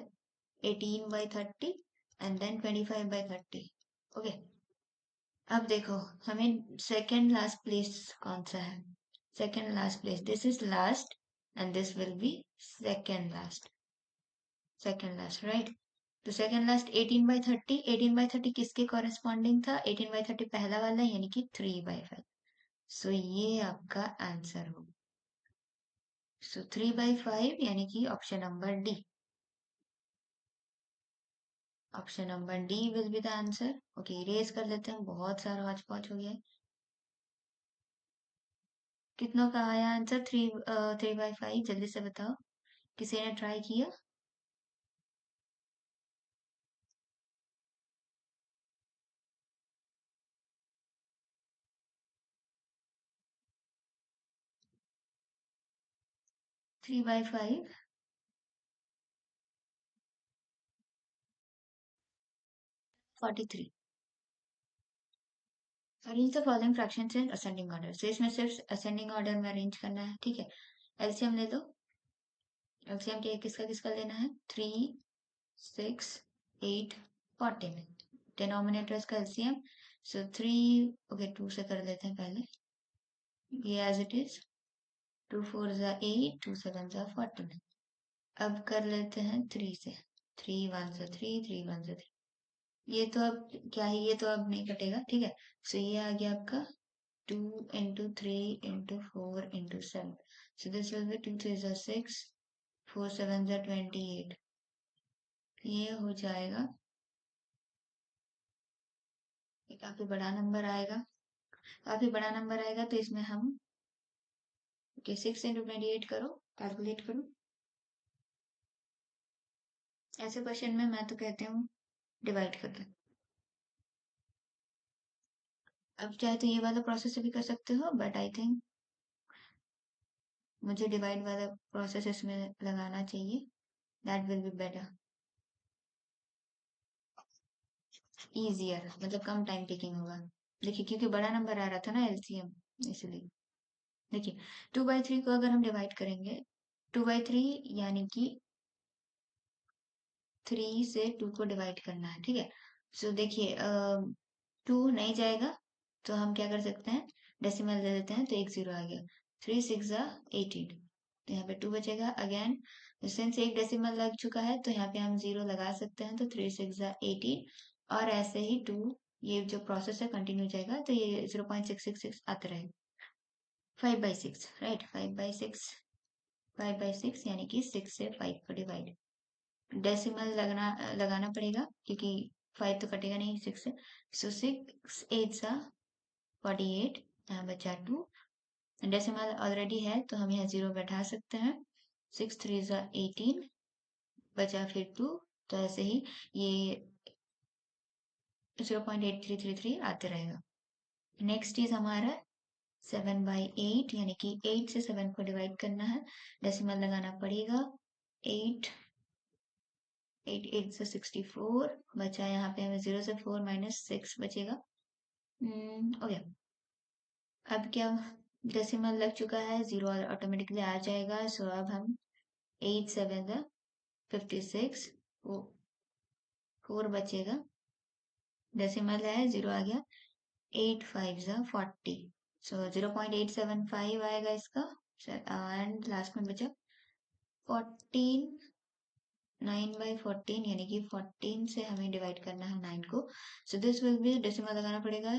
18/30 एंड देन 25/30। ओके, अब देखो, हमें सेकेंड लास्ट प्लेस कौन सा है? Second last place, this is last and this will B second last, second last, right? तो सेकेंड लास्ट 18/30, 18/30 किसके कॉरेस्पॉन्डिंग था? 18/30 पहला वाला, यानी कि 3/5। सो ये आपका आंसर हो। सो 3/5 यानी कि option number D, option number D will be the answer. Okay, erase कर लेते हैं, बहुत सारा हौच पौच हो गया है। कितनों का आया आंसर? 3/5, जल्दी से बताओ, किसी ने ट्राई किया? 3/5, 43। Arrange the following fractions in ascending order. So इसमें सिर्फ असेंडिंग ऑर्डर में अरेंज करना है, ठीक है? एलसीएम ले लो। एलसीएम के किसका किसका लेना है? 3, 6, 8, 14। डिनोमिनेटर इसका एलसीएम, सो 3, ओके 2 से कर लेते हैं पहले, ये एज इट इज। 2 4 जा 8, 2 7 जा 14। अब कर लेते हैं 3 से, 3 1 जा 3, 3 1 जा 3। ये तो अब क्या है, ये तो अब नहीं कटेगा, ठीक है? सो ये आ गया आपका 2 into 3 into 4 into 7. So this will be 2 3 are 6, 4 7 are 28. ये हो जाएगा, ये काफी बड़ा नंबर आएगा, काफी बड़ा नंबर आएगा। तो इसमें हम 6 into 28 करो, कैलकुलेट करो। ऐसे क्वेश्चन में मैं तो कहती हूँ डिवाइड कर दो। अब चाहे तो ये वाला प्रोसेस भी कर सकते हो, बट आई थिंक मुझे डिवाइड वाला प्रोसेस इसमें लगाना चाहिए, that will be better, easier, मतलब कम टाइम टेकिंग होगा। देखिए, क्योंकि बड़ा नंबर आ रहा था ना एलसीएम, इसलिए। देखिए, 2/3 को अगर हम डिवाइड करेंगे, 2/3 यानी कि 3 से 2 को डिवाइड करना है, ठीक है? सो देखिए, 2 नहीं जाएगा, तो हम क्या कर सकते हैं, डेसिमल दे देते हैं, तो एक जीरो आ गया। 3 6 18, तो यहाँ पे 2 बचेगा अगेन। सिंस एक डेसिमल लग चुका है, तो यहाँ पे हम जीरो लगा सकते हैं, तो 3 6 18, और ऐसे ही 2, ये जो प्रोसेस है कंटिन्यू जाएगा, तो ये 0.666 आता रहेगा। 5/6, राइट? 5/6, 5/6 यानी कि 6 से 5 को डिवाइड, डेसिमल लगाना पड़ेगा, क्योंकि 5 तो कटेगा नहीं 6 से। सो 6 8 सा 48, यहाँ बचा 2, डेसिमल ऑलरेडी है, तो हम यहाँ जीरो बैठा सकते हैं। 6 3 सा 18, बचा फिर 2, तो ऐसे ही ये 0.8333 आते रहेगा। नेक्स्ट इज हमारा 7/8, यानी कि 8 से 7 को डिवाइड करना है, डेसिमल लगाना पड़ेगा। 8 8 8 से 64, बचा यहाँ पे हमें 0 से 4 माइनस 6 बचेगा। ओके, अब क्या, डेसिमल लग चुका है, जीरो ऑटोमेटिकली आ जाएगा। सो अब हम 8 7 56, 4 बचेगा, डेसिमल है, जीरो आ गया। 8 5 40, सो 0.875 आएगा इसका। एंड लास्ट में बचा 14, 9/14, यानी कि 14 से हमें डिवाइड करना है 9 को। सो दिस विल बी, डेसिमल लगाना पड़ेगा,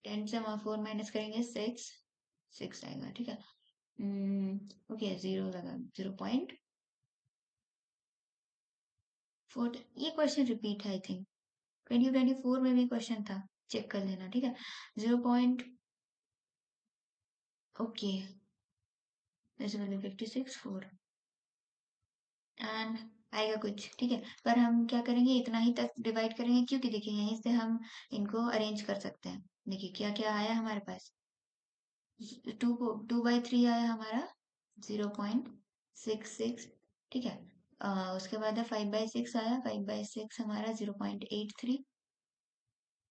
10 से 4 माइनस करेंगे 6, 6 आएगा, ठीक है? ओके, जीरो लगा, 0.4। ये क्वेश्चन रिपीट है, आई थिंक 2024 में भी क्वेश्चन था, चेक कर लेना, ठीक है? 0 point, okay, this will B 56 4 and आएगा कुछ, ठीक है? पर हम क्या करेंगे, इतना ही तक डिवाइड करेंगे, क्योंकि देखिए यहीं से हम इनको अरेंज कर सकते हैं। देखिए क्या क्या आया हमारे पास, 2/3 आया हमारा, 0.66, ठीक है? उसके बाद है 5/6 आया, 5/6 हमारा 0.83।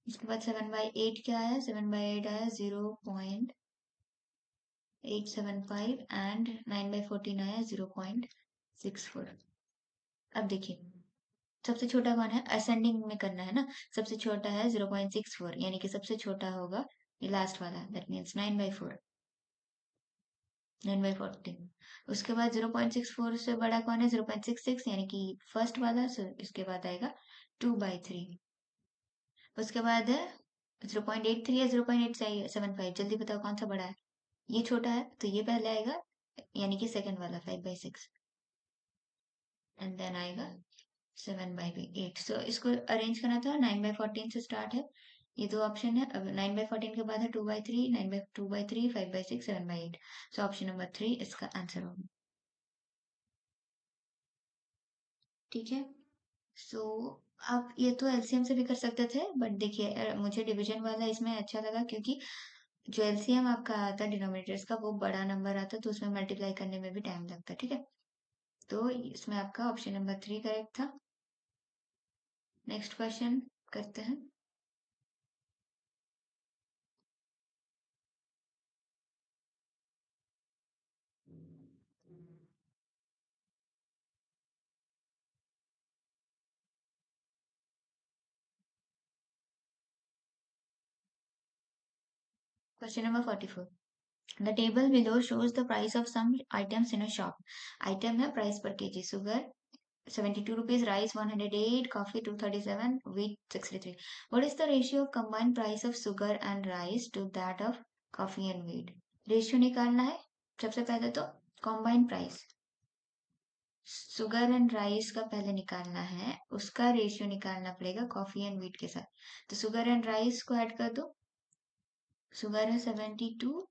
इसके बाद 7/8 क्या आया, 7/8 आया 0.875, एंड 9/14 आया 0.64। अब देखिए, सबसे छोटा कौन है, असेंडिंग में करना है ना, सबसे छोटा है 0.64, यानी कि सबसे छोटा होगा ये लास्ट वाला, दैट मीन्स 9/4, 9/14। उसके बाद 0.64 से बड़ा कौन है, 0.66, यानी कि फर्स्ट वाला, so इसके बाद आएगा 2/3। उसके बाद है 0.83 या 0.875, जल्दी बताओ कौन सा बड़ा है, ये छोटा है तो ये पहले आएगा, यानी कि सेकंड वाला 5/6, एंड देन आएगा 7/8। सो इसको अरेंज करना था, 9/14 से स्टार्ट है, ये दो ऑप्शन है। अब 9/14 के बाद है 2/3, 9/2/3, 5/6, 7/8। सो ऑप्शन नंबर 3 इसका आंसर होगा। ठीक है, सो आप ये तो एलसीएम से भी कर सकते थे, बट देखिए मुझे डिवीजन वाला इसमें अच्छा लगा, क्योंकि जो एलसीएम आपका आता है डिनोमिनेटर्स का वो बड़ा नंबर आता है, तो उसमें मल्टीप्लाई करने में भी टाइम लगता है। ठीक है, तो इसमें आपका ऑप्शन नंबर 3 करेक्ट था। नेक्स्ट क्वेश्चन करते हैं। Question number 44, the table below shows the price of some items in a shop. Item है price per kg, sugar 72 rupees, rice 108, coffee 237, wheat 63. What is the ratio of combined price of sugar and rice to that of coffee and wheat? Ratio निकालना है। सबसे पहले तो combined price sugar and rice का पहले निकालना है, उसका रेशियो निकालना पड़ेगा कॉफी एंड व्हीट के साथ। तो शुगर एंड राइस को ऐड कर दो, शुगर है 72,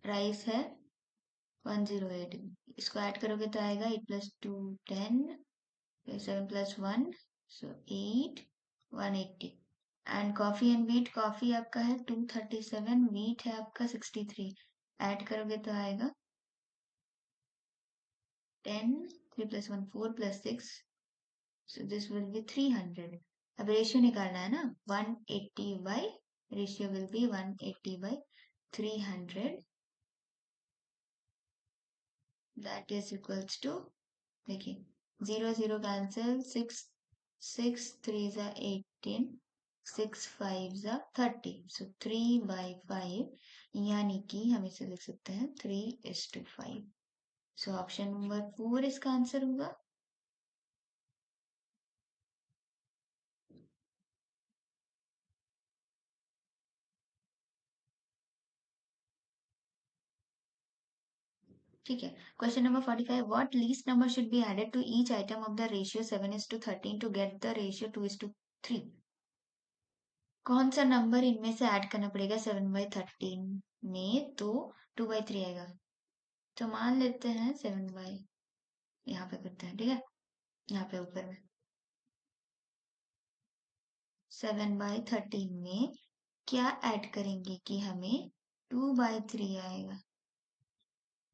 राइस है 108, इसको ऐड करोगे तो आएगा 8 + 2 10, 7 + 1 सो 8, 180। And coffee and wheat, coffee आपका है 237, व्हीट है आपका 63, ऐड करोगे तो आएगा 10, 3 + 1 4 + 6, so this will be 300। अब रेशियो निकालना है ना, 180 by, ratio will be 180 by 300, that is equals to, देखिए 0 0 कैंसिल, 6 6 3 ज़ा 18, 6 5 ज़ा 30, सो 3/5, यानी कि हम इसे लिख सकते हैं 3:5। सो ऑप्शन नंबर 4 इसका आंसर होगा। ठीक है, question number 45, what least number should be added to each item of the ratio 7:13 to get the ratio 2:3? कौन सा नंबर इनमें से ऐड करना पड़ेगा 7/13 में, तो 2/3 आएगा। तो मान लेते हैं 7 बाई, यहाँ पे करते हैं, ठीक है, यहाँ पे ऊपर में 7/13 में क्या ऐड करेंगे कि हमें 2/3 आएगा।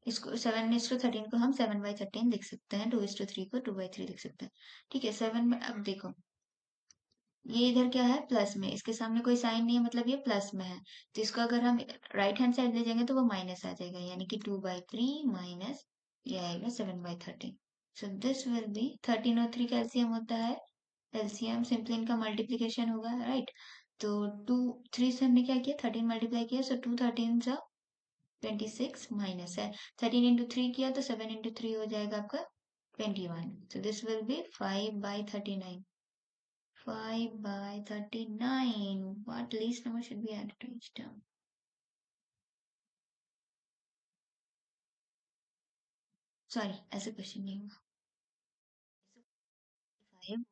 इसको 7:13 को हम 7/13 लिख सकते हैं, 2:3 को 2/3 लिख सकते हैं। ठीक है, 7 में अब देखो, ये इधर क्या है, प्लस में, इसके सामने कोई साइन नहीं है, मतलब ये प्लस में है, तो इसको अगर हम राइट हैंड साइड ले जाएंगे तो वो माइनस आ जाएगा, यानी कि 2/3 माइनस ये आएगा 7/13। सो दिस विल बी 13 और 3 का एलसीएम होता है, एलसीएम सिंपली इनका मल्टीप्लीकेशन होगा, राइट। तो 2 3 से हमने क्या किया, 13 मल्टीप्लाई किया, सो 2 13 सा 26, माइनस है 13 इंटू 3 किया तो 7 इंटू 3 हो जाएगा आपका 21। सो this will B 5/39, 5/39। What least number should be added to each term? Sorry, ऐसे क्वेश्चन नहीं होगा।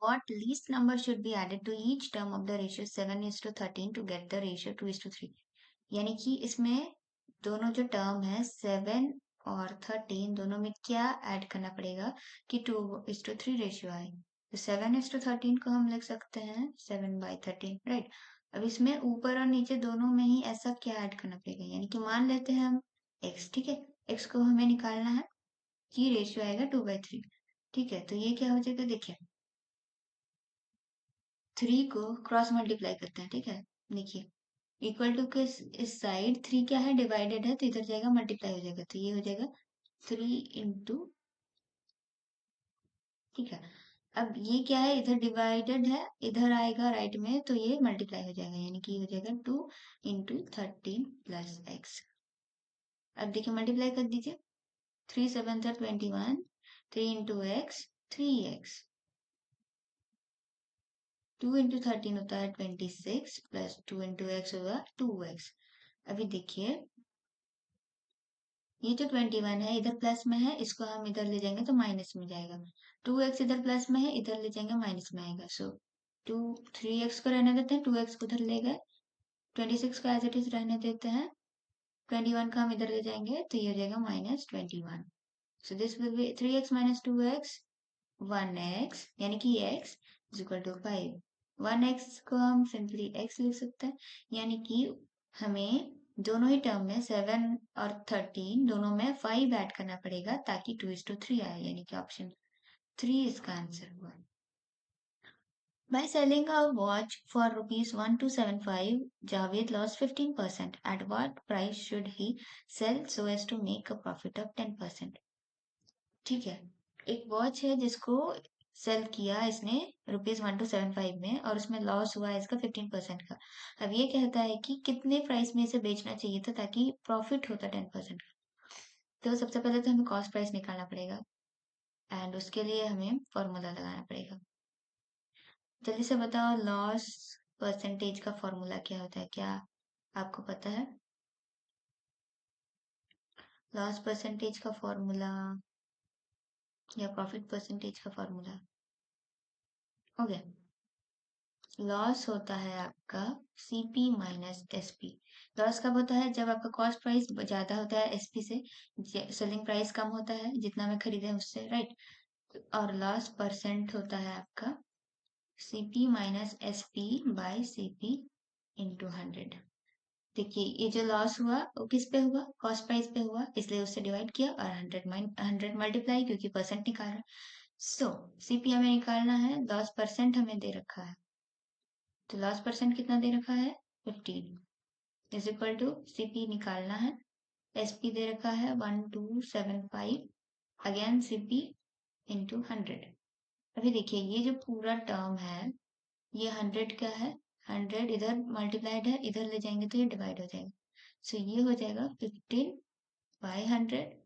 What least number should be added to each term of the ratio 7:13 to get the ratio 2:3? यानी कि इसमें दोनों जो टर्म है 7 और 13 दोनों में क्या ऐड करना पड़ेगा कि 2:3 रेशियो आए। तो 7:13 को हम लिख सकते हैं 7/13, राइट। अब इसमें ऊपर और नीचे दोनों में ही ऐसा क्या ऐड करना पड़ेगा, यानी कि मान लेते हैं हम x, ठीक है, x को हमें निकालना है कि रेशियो आएगा 2/3। ठीक है, तो ये क्या हो जाएगा, देखिए 3 को क्रॉस मल्टीप्लाई करते हैं, ठीक है, देखिए इक्वल टू के इस साइड 3 क्या है, डिवाइडेड है, तो इधर जाएगा मल्टीप्लाई हो जाएगा, तो ये हो जाएगा 3 इंटू, ठीक है, अब ये क्या है, इधर डिवाइडेड है, इधर आएगा राइट में तो ये मल्टीप्लाई हो जाएगा, यानी कि हो जाएगा 2 × 13 + x। अब देखिए मल्टीप्लाई कर दीजिए, 3 × 7 = 21, 3 × x 3x, 2 × 13 होता है 26 प्लस 2 × x होगा 2x। अभी देखिए ये जो 21 है इधर प्लस में है, इसको हम इधर ले जाएंगे तो माइनस में जाएगा। 2x इधर प्लस में है, इधर ले जाएंगे माइनस में आएगा। सो 3x को रहने देते हैं, 2x को उधर ले गए, 26 को एज इट इज रहने देते हैं, 21 को हम इधर ले जाएंगे तो ये हो जाएगा -21। सो this will B 3x - 2x 1x, यानी कि x = 5। 1x को हम सिंपली x लिख सकते हैं, यानी कि हमें दोनों ही टर्म में 7 और 13 दोनों में 5 ऐड करना पड़ेगा ताकि 2:3 आए, यानी कि ऑप्शन 3 इसका आंसर हुआ। By selling a watch for ₹1275, Javed lost 15%. At what price should he sell so as to make a profit of 10%? ठीक है, एक वॉच है जिसको सेल किया इसने ₹1275 में और उसमें लॉस हुआ है इसका 15% का। अब ये कहता है कि कितने प्राइस में इसे बेचना चाहिए था ताकि प्रॉफिट होता 10% का। तो सबसे पहले तो हमें कॉस्ट प्राइस निकालना पड़ेगा एंड उसके लिए हमें फॉर्मूला लगाना पड़ेगा। जल्दी से बताओ लॉस परसेंटेज का फॉर्मूला क्या होता है, क्या आपको पता है? लॉस परसेंटेज का फॉर्मूला या प्रॉफिट परसेंटेज का फॉर्मूला हो गया। लॉस होता है आपका CP - SP। लॉस कब होता है? जब आपका कॉस्ट प्राइस ज्यादा होता है SP से, सेलिंग प्राइस कम होता है जितना में खरीदे उससे, राइट। और लॉस परसेंट होता है आपका CP - SP/CP × 100। देखिए ये जो लॉस हुआ वो किस पे हुआ? कॉस्ट प्राइस पे हुआ, इसलिए उससे डिवाइड किया और 100 मल्टीप्लाई, क्योंकि परसेंट निकाला। सो CP हमें निकालना है, लॉस परसेंट हमें दे रखा है, तो लॉस परसेंट कितना दे रखा है 15 = CP निकालना है। SP दे रखा है 1275, अगेन CP × 100। अभी देखिए ये जो पूरा टर्म है ये 100 का है, 100 इधर मल्टीप्लाइड है, इधर ले जाएंगे तो ये डिवाइड हो जाएगा। सो ये हो जाएगा 15/100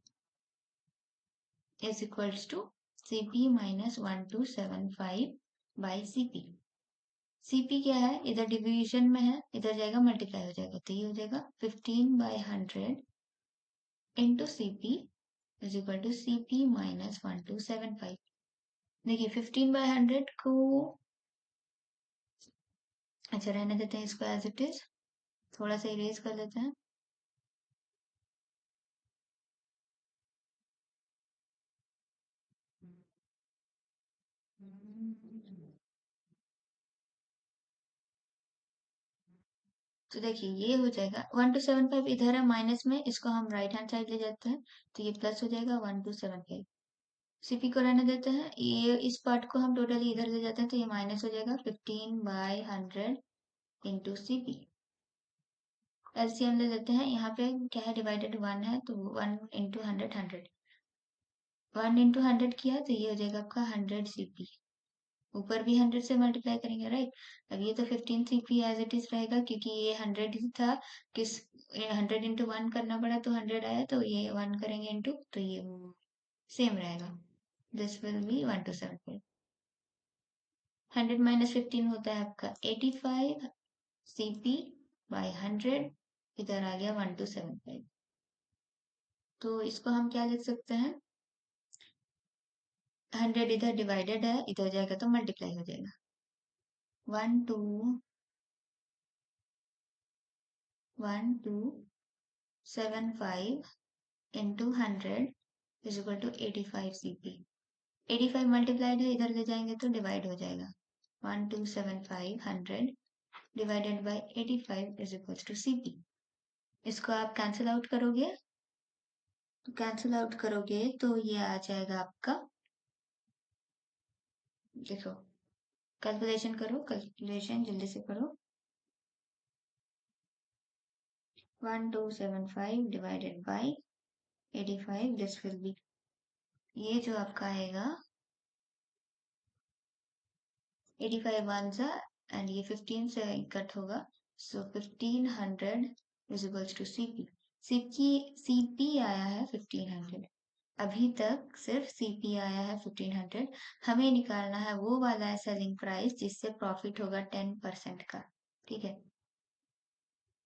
is equals to CP - 1275/CP। CP क्या है? इधर डिवीजन में है, इधर जाएगा मल्टीप्लाई हो जाएगा, तो ये हो जाएगा 15/100 × CP is equal to CP - 1275। देखिए 15/100 को अच्छा रहने देते हैं, इसको एज इट इज, थोड़ा सा इरेज कर लेते हैं। तो देखिए ये हो जाएगा 1275, इधर है माइनस में, इसको हम राइट हैंड साइड ले जाते हैं तो ये प्लस हो जाएगा 1275। CP को रहने देते हैं, ये इस पार्ट को हम टोटली इधर ले जाते हैं तो ये माइनस हो जाएगा 15/100 × CP। LCM ले लेते हैं, यहाँ पे क्या है डिवाइडेड 1 है तो 1 × 100 100, 1 × 100 किया तो ये हो जाएगा आपका 100 CP। ऊपर भी 100 से मल्टीप्लाई करेंगे, राइट। अब ये तो 15 CP एज इट इज रहेगा क्योंकि ये 100 ही था, किस 100 × 1 करना पड़ा तो 100 आया, तो ये 1 करेंगे इंटू तो ये सेम रहेगा। This will B 1275। 100 - 15 होता है आपका 85 CP/100, इधर आ गया 1275। तो इसको हम क्या लिख सकते हैं, 100 इधर डिवाइडेड है, इधर जाएगा तो मल्टीप्लाई हो जाएगा, 1275 × 100 is equal to 85 CP। 85 multiplied है, इधर ले जाएंगे तो डिवाइड हो जाएगा, 1275 100 divided by 85 is equals to CP। इसको आप कैंसिल आउट करोगे, तो कैंसिल आउट करोगे तो ये आ जाएगा आपका, देखो कैलकुलेशन करो, कैलकुलेशन जल्दी से करो, 1275 divided by 85, this will B, ये जो आपका आएगा 85 वन सा एंड ये 15 से कट होगा, so 1500 is equals to CP. CP आया है 1500। अभी तक सिर्फ सीपी आया है 1500। हमें निकालना है वो वाला सेलिंग प्राइस जिससे प्रॉफिट होगा 10% का। ठीक है,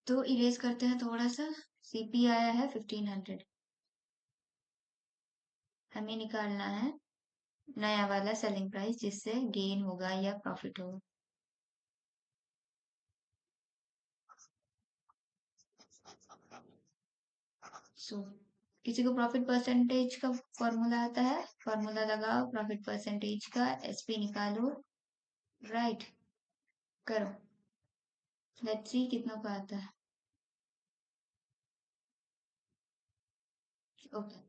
तो इरेज करते हैं थोड़ा सा। सीपी आया है 1500, हमें निकालना है नया वाला सेलिंग प्राइस जिससे गेन होगा या प्रॉफिट होगा। सो किसी को प्रॉफिट परसेंटेज का फॉर्मूला आता है, फॉर्मूला लगाओ प्रॉफिट परसेंटेज का, एसपी निकालो, राइट करो, लेट्स सी कितना का आता है। ओके,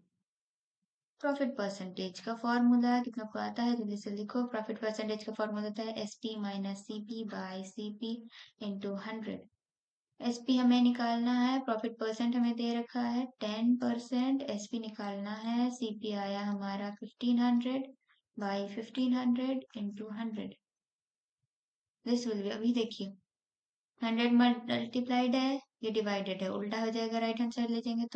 प्रॉफिट परसेंटेज का फॉर्मूला कितना को आता है जल्दी से लिखो। प्रॉफिट परसेंटेज का फॉर्मूला होता है SP minus CP by CP into 100। SP हमें निकालना है, प्रॉफिट परसेंट हमें दे रखा है 10%, एसपी निकालना है, सीपी आया हमारा 1500 by 1500 into 100। This will B, अभी देखिए 100 मल्टीप्लाइड है, ये डिवाइडेड है, उल्टा हो जाएगा राइट हैंड साइड ले जाएंगे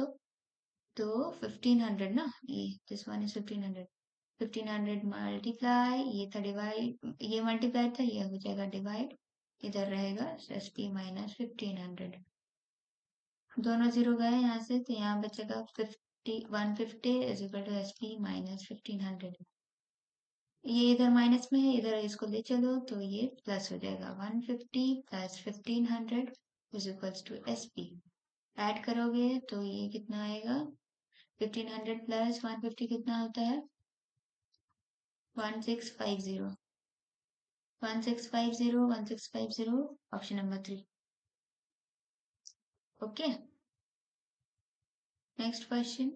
तो 1500 ना, ये दिस वन इज 1500। 1500 मल्टीप्लाई, ये था डिवाइड, ये मल्टीप्लाई था, ये हो जाएगा डिवाइड, इधर रहेगा एस पी माइनस 1500। दोनों जीरो गए यहाँ से, तो यहाँ बचेगा 150 is equal to S P minus 1500। ये इधर माइनस में है, इधर इसको ले चलो तो ये प्लस हो जाएगा, 150 plus 1500 is equals to S P. Add करोगे तो ये कितना आएगा, 1500 प्लस 150 कितना होता है, 1650। 1650, 1650, option number 3। Okay, next question.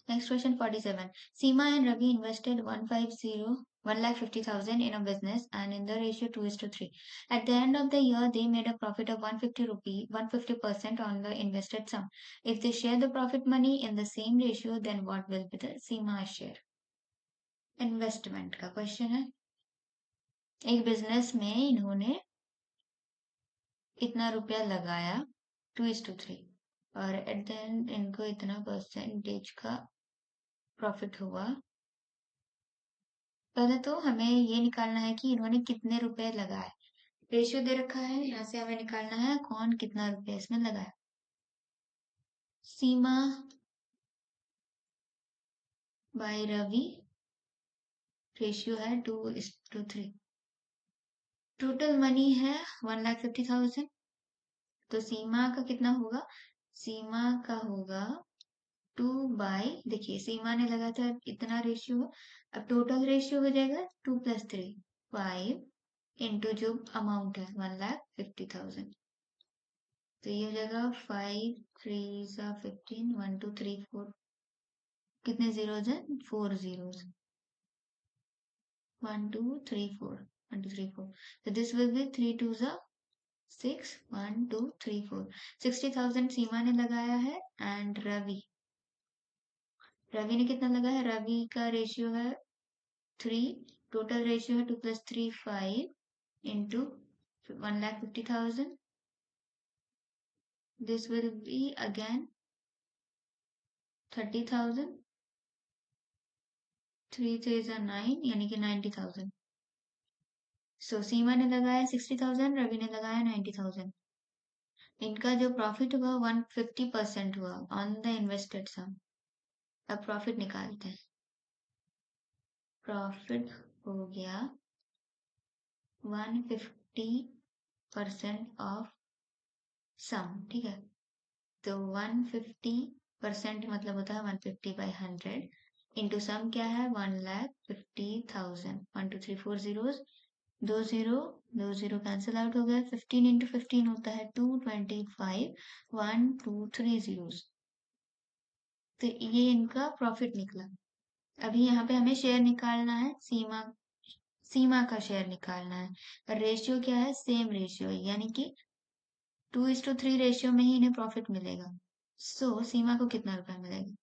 Next question 47. Seema and Ravi invested 1,50,000 in a business and in the ratio 2:3. At the end of the year, they made a profit of 150 rupee, 150% on the invested sum. If they share the profit money in the same ratio, then what will be the Seema share? Investment का question है। एक business में इन्होंने इतना रुपया लगाया 2:3 और at the end इनको इतना परसेंटेज का प्रॉफिट हुआ। पहले तो हमें ये निकालना है कि इन्होंने कितने रुपए लगाए। रेशियो दे रखा है, यहाँ से हमें निकालना है कौन कितना रुपया इसमें लगाया। सीमा बाय रवि, रेशियो है 2:3। टोटल मनी है 1,50,000, तो सीमा का कितना होगा, सीमा का होगा 2 बाय, देखिए सीमा ने लगाया था इतना रेशियो, अब टोटल रेशियो हो जाएगा 2 + 3 5 इंटू जो अमाउंट है 1,50,000, तो ये हो जाएगा 5 3 सा 15 1 2 3 4, कितने जीरोज हैं, 4 zeros, 1 2 3 4 1 2 3 4, so this will be 3 2 सा 6 1 2 3 4। 60,000 सीमा ने लगाया है एंड रवि ने कितना लगाया है, रवि का रेशियो है 3, टोटल रेशियो है 2 + 3 5 into 1,50,000, this will be again 30,000, 3 3 सा 9 यानी कि 90,000। सो सीमा ने लगाया 60,000, रवि ने लगाया 90,000। इनका जो प्रॉफिट हुआ 150% हुआ ऑन द इन्वेस्टेड सम। अब प्रॉफिट निकालते हैं। प्रॉफिट हो गया 150% ऑफ सम, ठीक है, तो 150% मतलब होता है 150/100 इंटू सम क्या है 1,50,000। 1 2 3 4 जीरोस, 2 जीरो कैंसिल आउट हो गया, 15 इंटू 15 होता है 225, 1 2 3 जीरोस, तो ये इनका प्रॉफिट निकला। अभी यहाँ पे हमें शेयर निकालना है, सीमा का शेयर निकालना है। रेशियो क्या है, सेम रेशियो है, यानी कि 2:3 रेशियो में ही इन्हें प्रॉफिट मिलेगा। सो सीमा को कितना रुपया मिलेगा,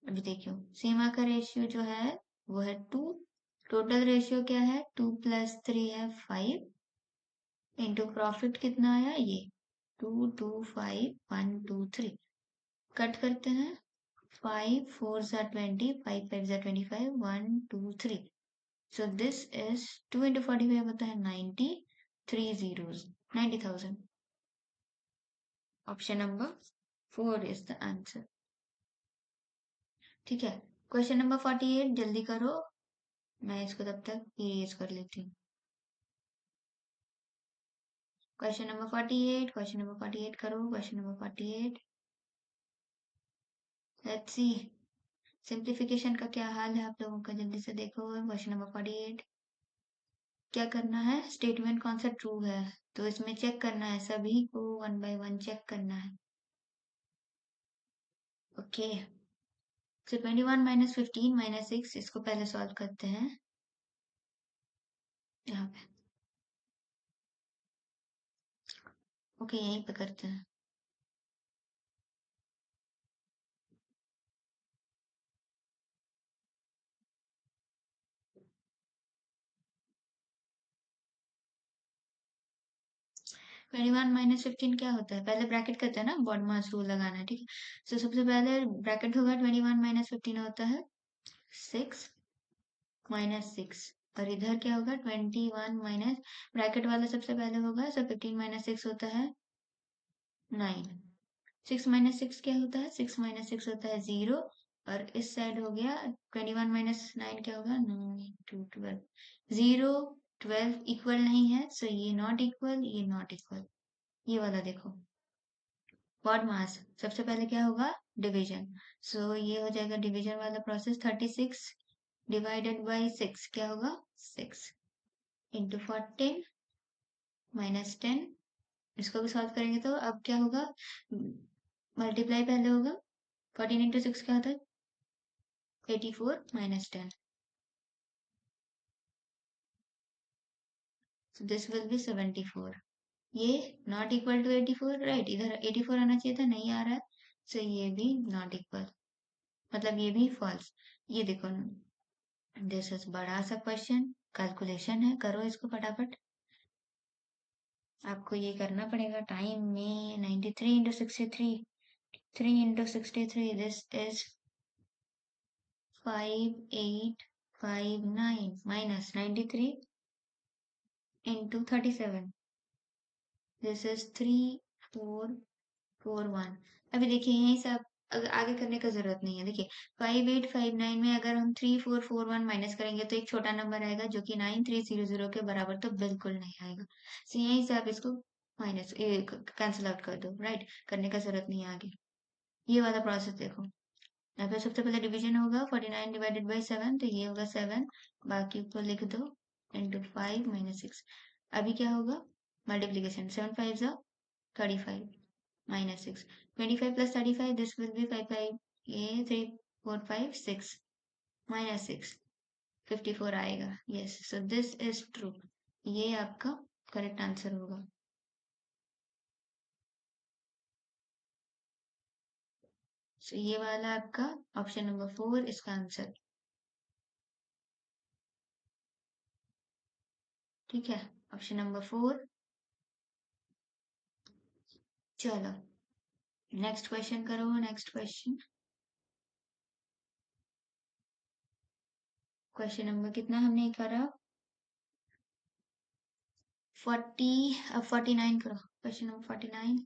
अभी देखियो सीमा का रेशियो जो है वो है 2। टोटल रेशियो क्या है? 2 + 3 है 5 इंटू प्रॉफिट कितना आया? ये 2 2 5 1 2 3। कट करते हैं। 5 4 ज़ा 20, 5 5 ज़ा 25, 1 2 3। So this is 2 into 45 होता है 90, 3 zeros, 90,000. Option number 4 is the answer. ठीक है, क्वेश्चन नंबर 48 जल्दी करो, मैं इसको तब तक इरेज कर लेती हूँ। क्वेश्चन नंबर 48, क्वेश्चन नंबर 48 करो, question number 48। Let's see simplification का क्या हाल है आप लोगों का, जल्दी से देखो। क्वेश्चन नंबर 48 क्या करना है? स्टेटमेंट कौन सा ट्रू है, तो इसमें चेक करना है, सभी को 1 by 1 चेक करना है। ओके, सो 21 - 15 - 6 इसको पहले सॉल्व करते हैं यहाँ पे। ओके, यहीं पे करते हैं। ट्वेंटी वन माइनस 15 क्या होता है? पहले ब्रैकेट करते हैं ना, बॉडमास रूल लगाना है, ठीक है। तो सबसे पहले ब्रैकेट होगा, 21 - 15 होता है 6 - 6। और इधर क्या होगा? 21 माइनस ब्रैकेट वाला सबसे पहले होगा, सो 15 - 6 होता है 9। 6 - 6 क्या होता है? 6 - 6 होता है 0। और इस साइड हो गया 21 - 9 क्या होगा? 9 2 12। 0 12 इक्वल नहीं है, सो ये नॉट इक्वल, ये नॉट इक्वल। ये वाला देखो, बॉड मास सबसे पहले क्या होगा? डिवीजन। सो ये हो जाएगा डिवीजन वाला प्रोसेस। 36 डिवाइडेड बाई 6 क्या होगा? 6 इंटू 14 माइनस 10। इसको भी सॉल्व करेंगे तो अब क्या होगा? मल्टीप्लाई पहले होगा। 14 इंटू 6 क्या होता है? 84 minus 10। So this will be 74. ये नॉट इक्वल टू 84, राइट? इधर 84 आना चाहिए था, नहीं आ रहा है, सो ये भी नॉट इक्वल, मतलब ये भी फॉल्स। ये देखो, दिस इज बड़ा सा क्वेश्चन, कैलकुलेशन है, करो इसको फटाफट। आपको ये करना पड़ेगा टाइम में। 93 into 63, 3 into 63, this is 5859 minus 93 into 37, this is 3441। अभी देखिए यही सब आगे करने का जरूरत नहीं है। देखिए 5859 में अगर हम 3441 माइनस करेंगे तो एक छोटा नंबर आएगा जो कि 9300 के बराबर तो बिल्कुल नहीं आएगा। तो यहीं से आप इसको माइनस कैंसिल आउट कर दो, राइट? करने का जरूरत नहीं है आगे। ये वाला प्रोसेस देखो, यहाँ पे सबसे पहले डिवीजन होगा 49 डिवाइडेड बाई 7, तो ये होगा 7, बाकी ऊपर लिख दो इंटू 5 माइनस 6। अभी क्या होगा? मल्टीप्लीकेशन, 7 5 जा 35 minus 6. 25 plus 35, this will be 5 5 ये 3 4 5 6 minus 6, 54 आएगा। yes, so this is true. ये आपका करेक्ट आंसर होगा। so ये वाला आपका ऑप्शन नंबर 4 इसका आंसर। ठीक है, ऑप्शन नंबर 4। चलो नेक्स्ट क्वेश्चन करो, नेक्स्ट क्वेश्चन। क्वेश्चन नंबर कितना हमने करा? 40, अब 49 करो, क्वेश्चन नंबर 49।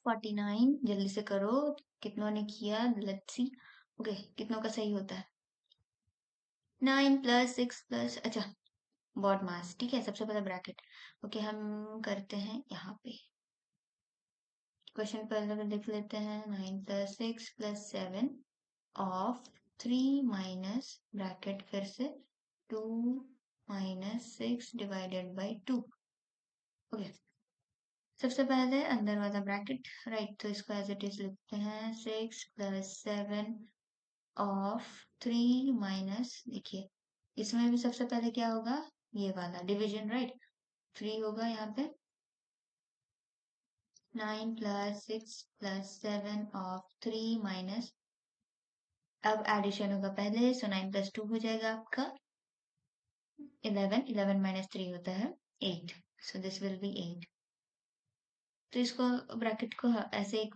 49 जल्दी से करो, कितनों ने किया? Let's see. ओके, कितनों का सही होता है? 9 + 6 + अच्छा, बॉड मास, ठीक है। सबसे पहले ब्रैकेट, ओके, हम करते हैं यहाँ पे। क्वेश्चन पहले लिख लेते हैं, 9 + 6 + 7 ऑफ 3 माइनस ब्रैकेट फिर से 2 - 6 डिवाइडेड बाई 2। ओके, सबसे पहले अंदर वाला ब्रैकेट, राइट? तो इसको एज इट इज लिखते हैं, 6 + 7 ऑफ 3 माइनस, देखिए इसमें भी सबसे पहले क्या होगा? ये वाला डिवीजन, राइट? 3 होगा यहाँ पे 9 plus 6 plus 7 of 3 minus, अब एडिशन होगा पहले, सो 9 plus 2 हो जाएगा आपका 11, 11 minus 3 होता है 8, so this will be 8. तो इसको ब्रैकेट को ऐसे ही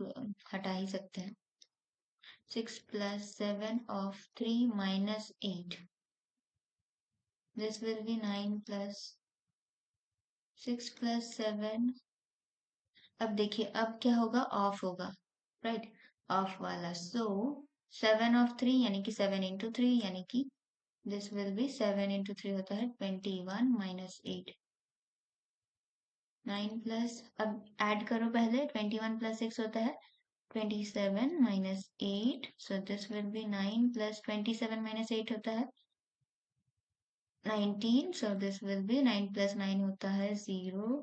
हटा ही सकते हैं. 6 plus 7 of 3 minus 8, this will be 9 plus 6 plus 7. अब देखिए अब क्या होगा, ऑफ होगा, राइट, ऑफ वाला. सो 7 of 3 यानी कि 7 into 3 यानी कि दिस विल बी 7 into 3 होता है 21 minus 8. 9 प्लस, अब ऐड करो पहले, 21 plus 6 होता है 27 minus 8. So this will be 9 plus 27 minus 8 होता है 19. So this will be 9 plus 9 होता है 0,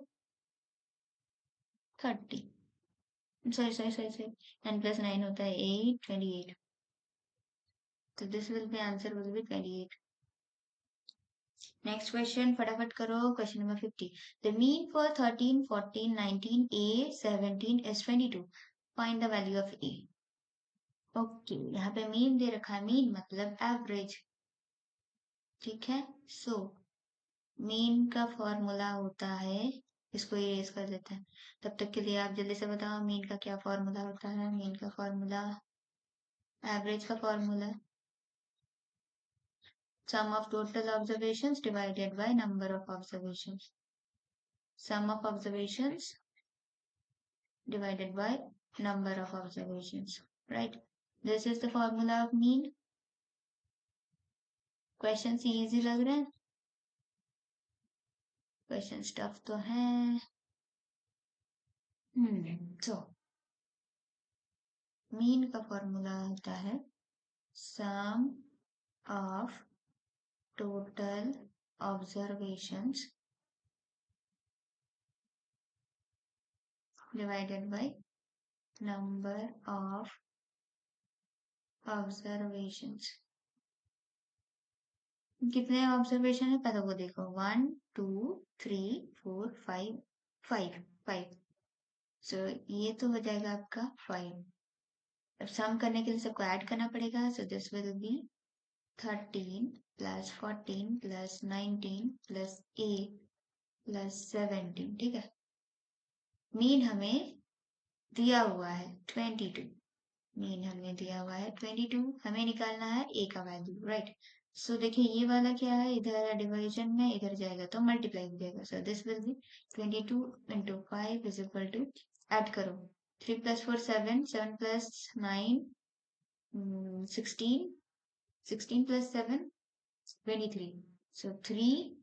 30. sorry. 9 plus 9 होता है 8, 28. So this will be answer will be 28. Next question, फटाफट करो. Question number 50. The mean for 13, 14, 19, A, 17 is 22. Find the value of A. Okay, यहाँ पे mean दे रखा है. mean मतलब average. ठीक है. So mean का फॉर्मूला होता है, इसको इरेज कर देते हैं. तब तक के लिए आप जल्दी से बताओ mean का क्या फॉर्मूला होता है. mean का फॉर्मूला एवरेज का formula sum of total observations divided by number of observations. Sum of observations divided by number of observations, right? This is the formula of mean. Question easy लग रहे हैं? Question tough तो है. So mean का formula होता है sum of total observations divided by number of observations. कितने observation है पहले वो देखो. 1 2 3 4 5 5. सो ये तो हो जाएगा आपका 5. अब सम करने के लिए सबको ऐड करना पड़ेगा. सो this will B 13 plus 14 plus 19 plus 8 plus 17. ठीक है. मीन हमें दिया हुआ है 22. मीन हमें दिया हुआ है 22. हमें निकालना है ए का वैल्यू, राइट. सो देखिए ये वाला क्या है, इधर डिवीजन में इधर जाएगा तो मल्टीप्लाई हो जाएगा. सो this will B 22 into 5 is equal to, add करो. 3 plus 4 7, 7 plus 9 16, 16 plus 7 23. So 3,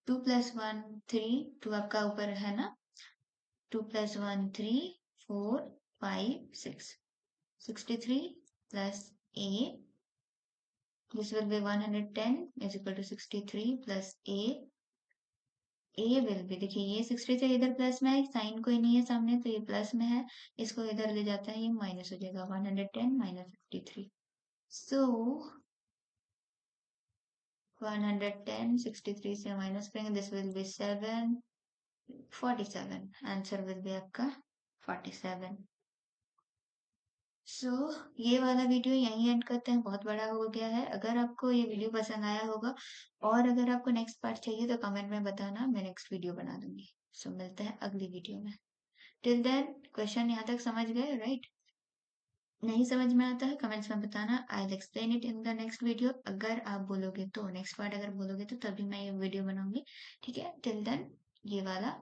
2 plus 1 3, 2 आपका ऊपर है ना, 2 plus 1 3, 4 5 6, 63 plus a, this will be 110 is equal to 63 plus a will be, देखिए ये 63 इधर प्लस में है, साइन कोई नहीं है सामने तो ये प्लस में है, इसको इधर ले जाता है ये माइनस हो जाएगा. 110 minus 63. So 110 63 से माइनस करेंगे, this will B 7 47. Answer will be आपका 47. सो ये वाला वीडियो यहीं एंड करते हैं, बहुत बड़ा हो गया है. अगर आपको ये वीडियो पसंद आया होगा और अगर आपको नेक्स्ट पार्ट चाहिए तो कमेंट में बताना, मैं नेक्स्ट वीडियो बना दूंगी. सो मिलते हैं अगली वीडियो में. टिल देन क्वेश्चन यहाँ तक समझ गए, राइट? नहीं समझ में आता है कमेंट्स में बताना. I will explain it in the next video. अगर आप बोलोगे तो नेक्स्ट पार्ट अगर बोलोगे तो तभी मैं ये वीडियो बनाऊंगी. ठीक है. टिल देन ये वाला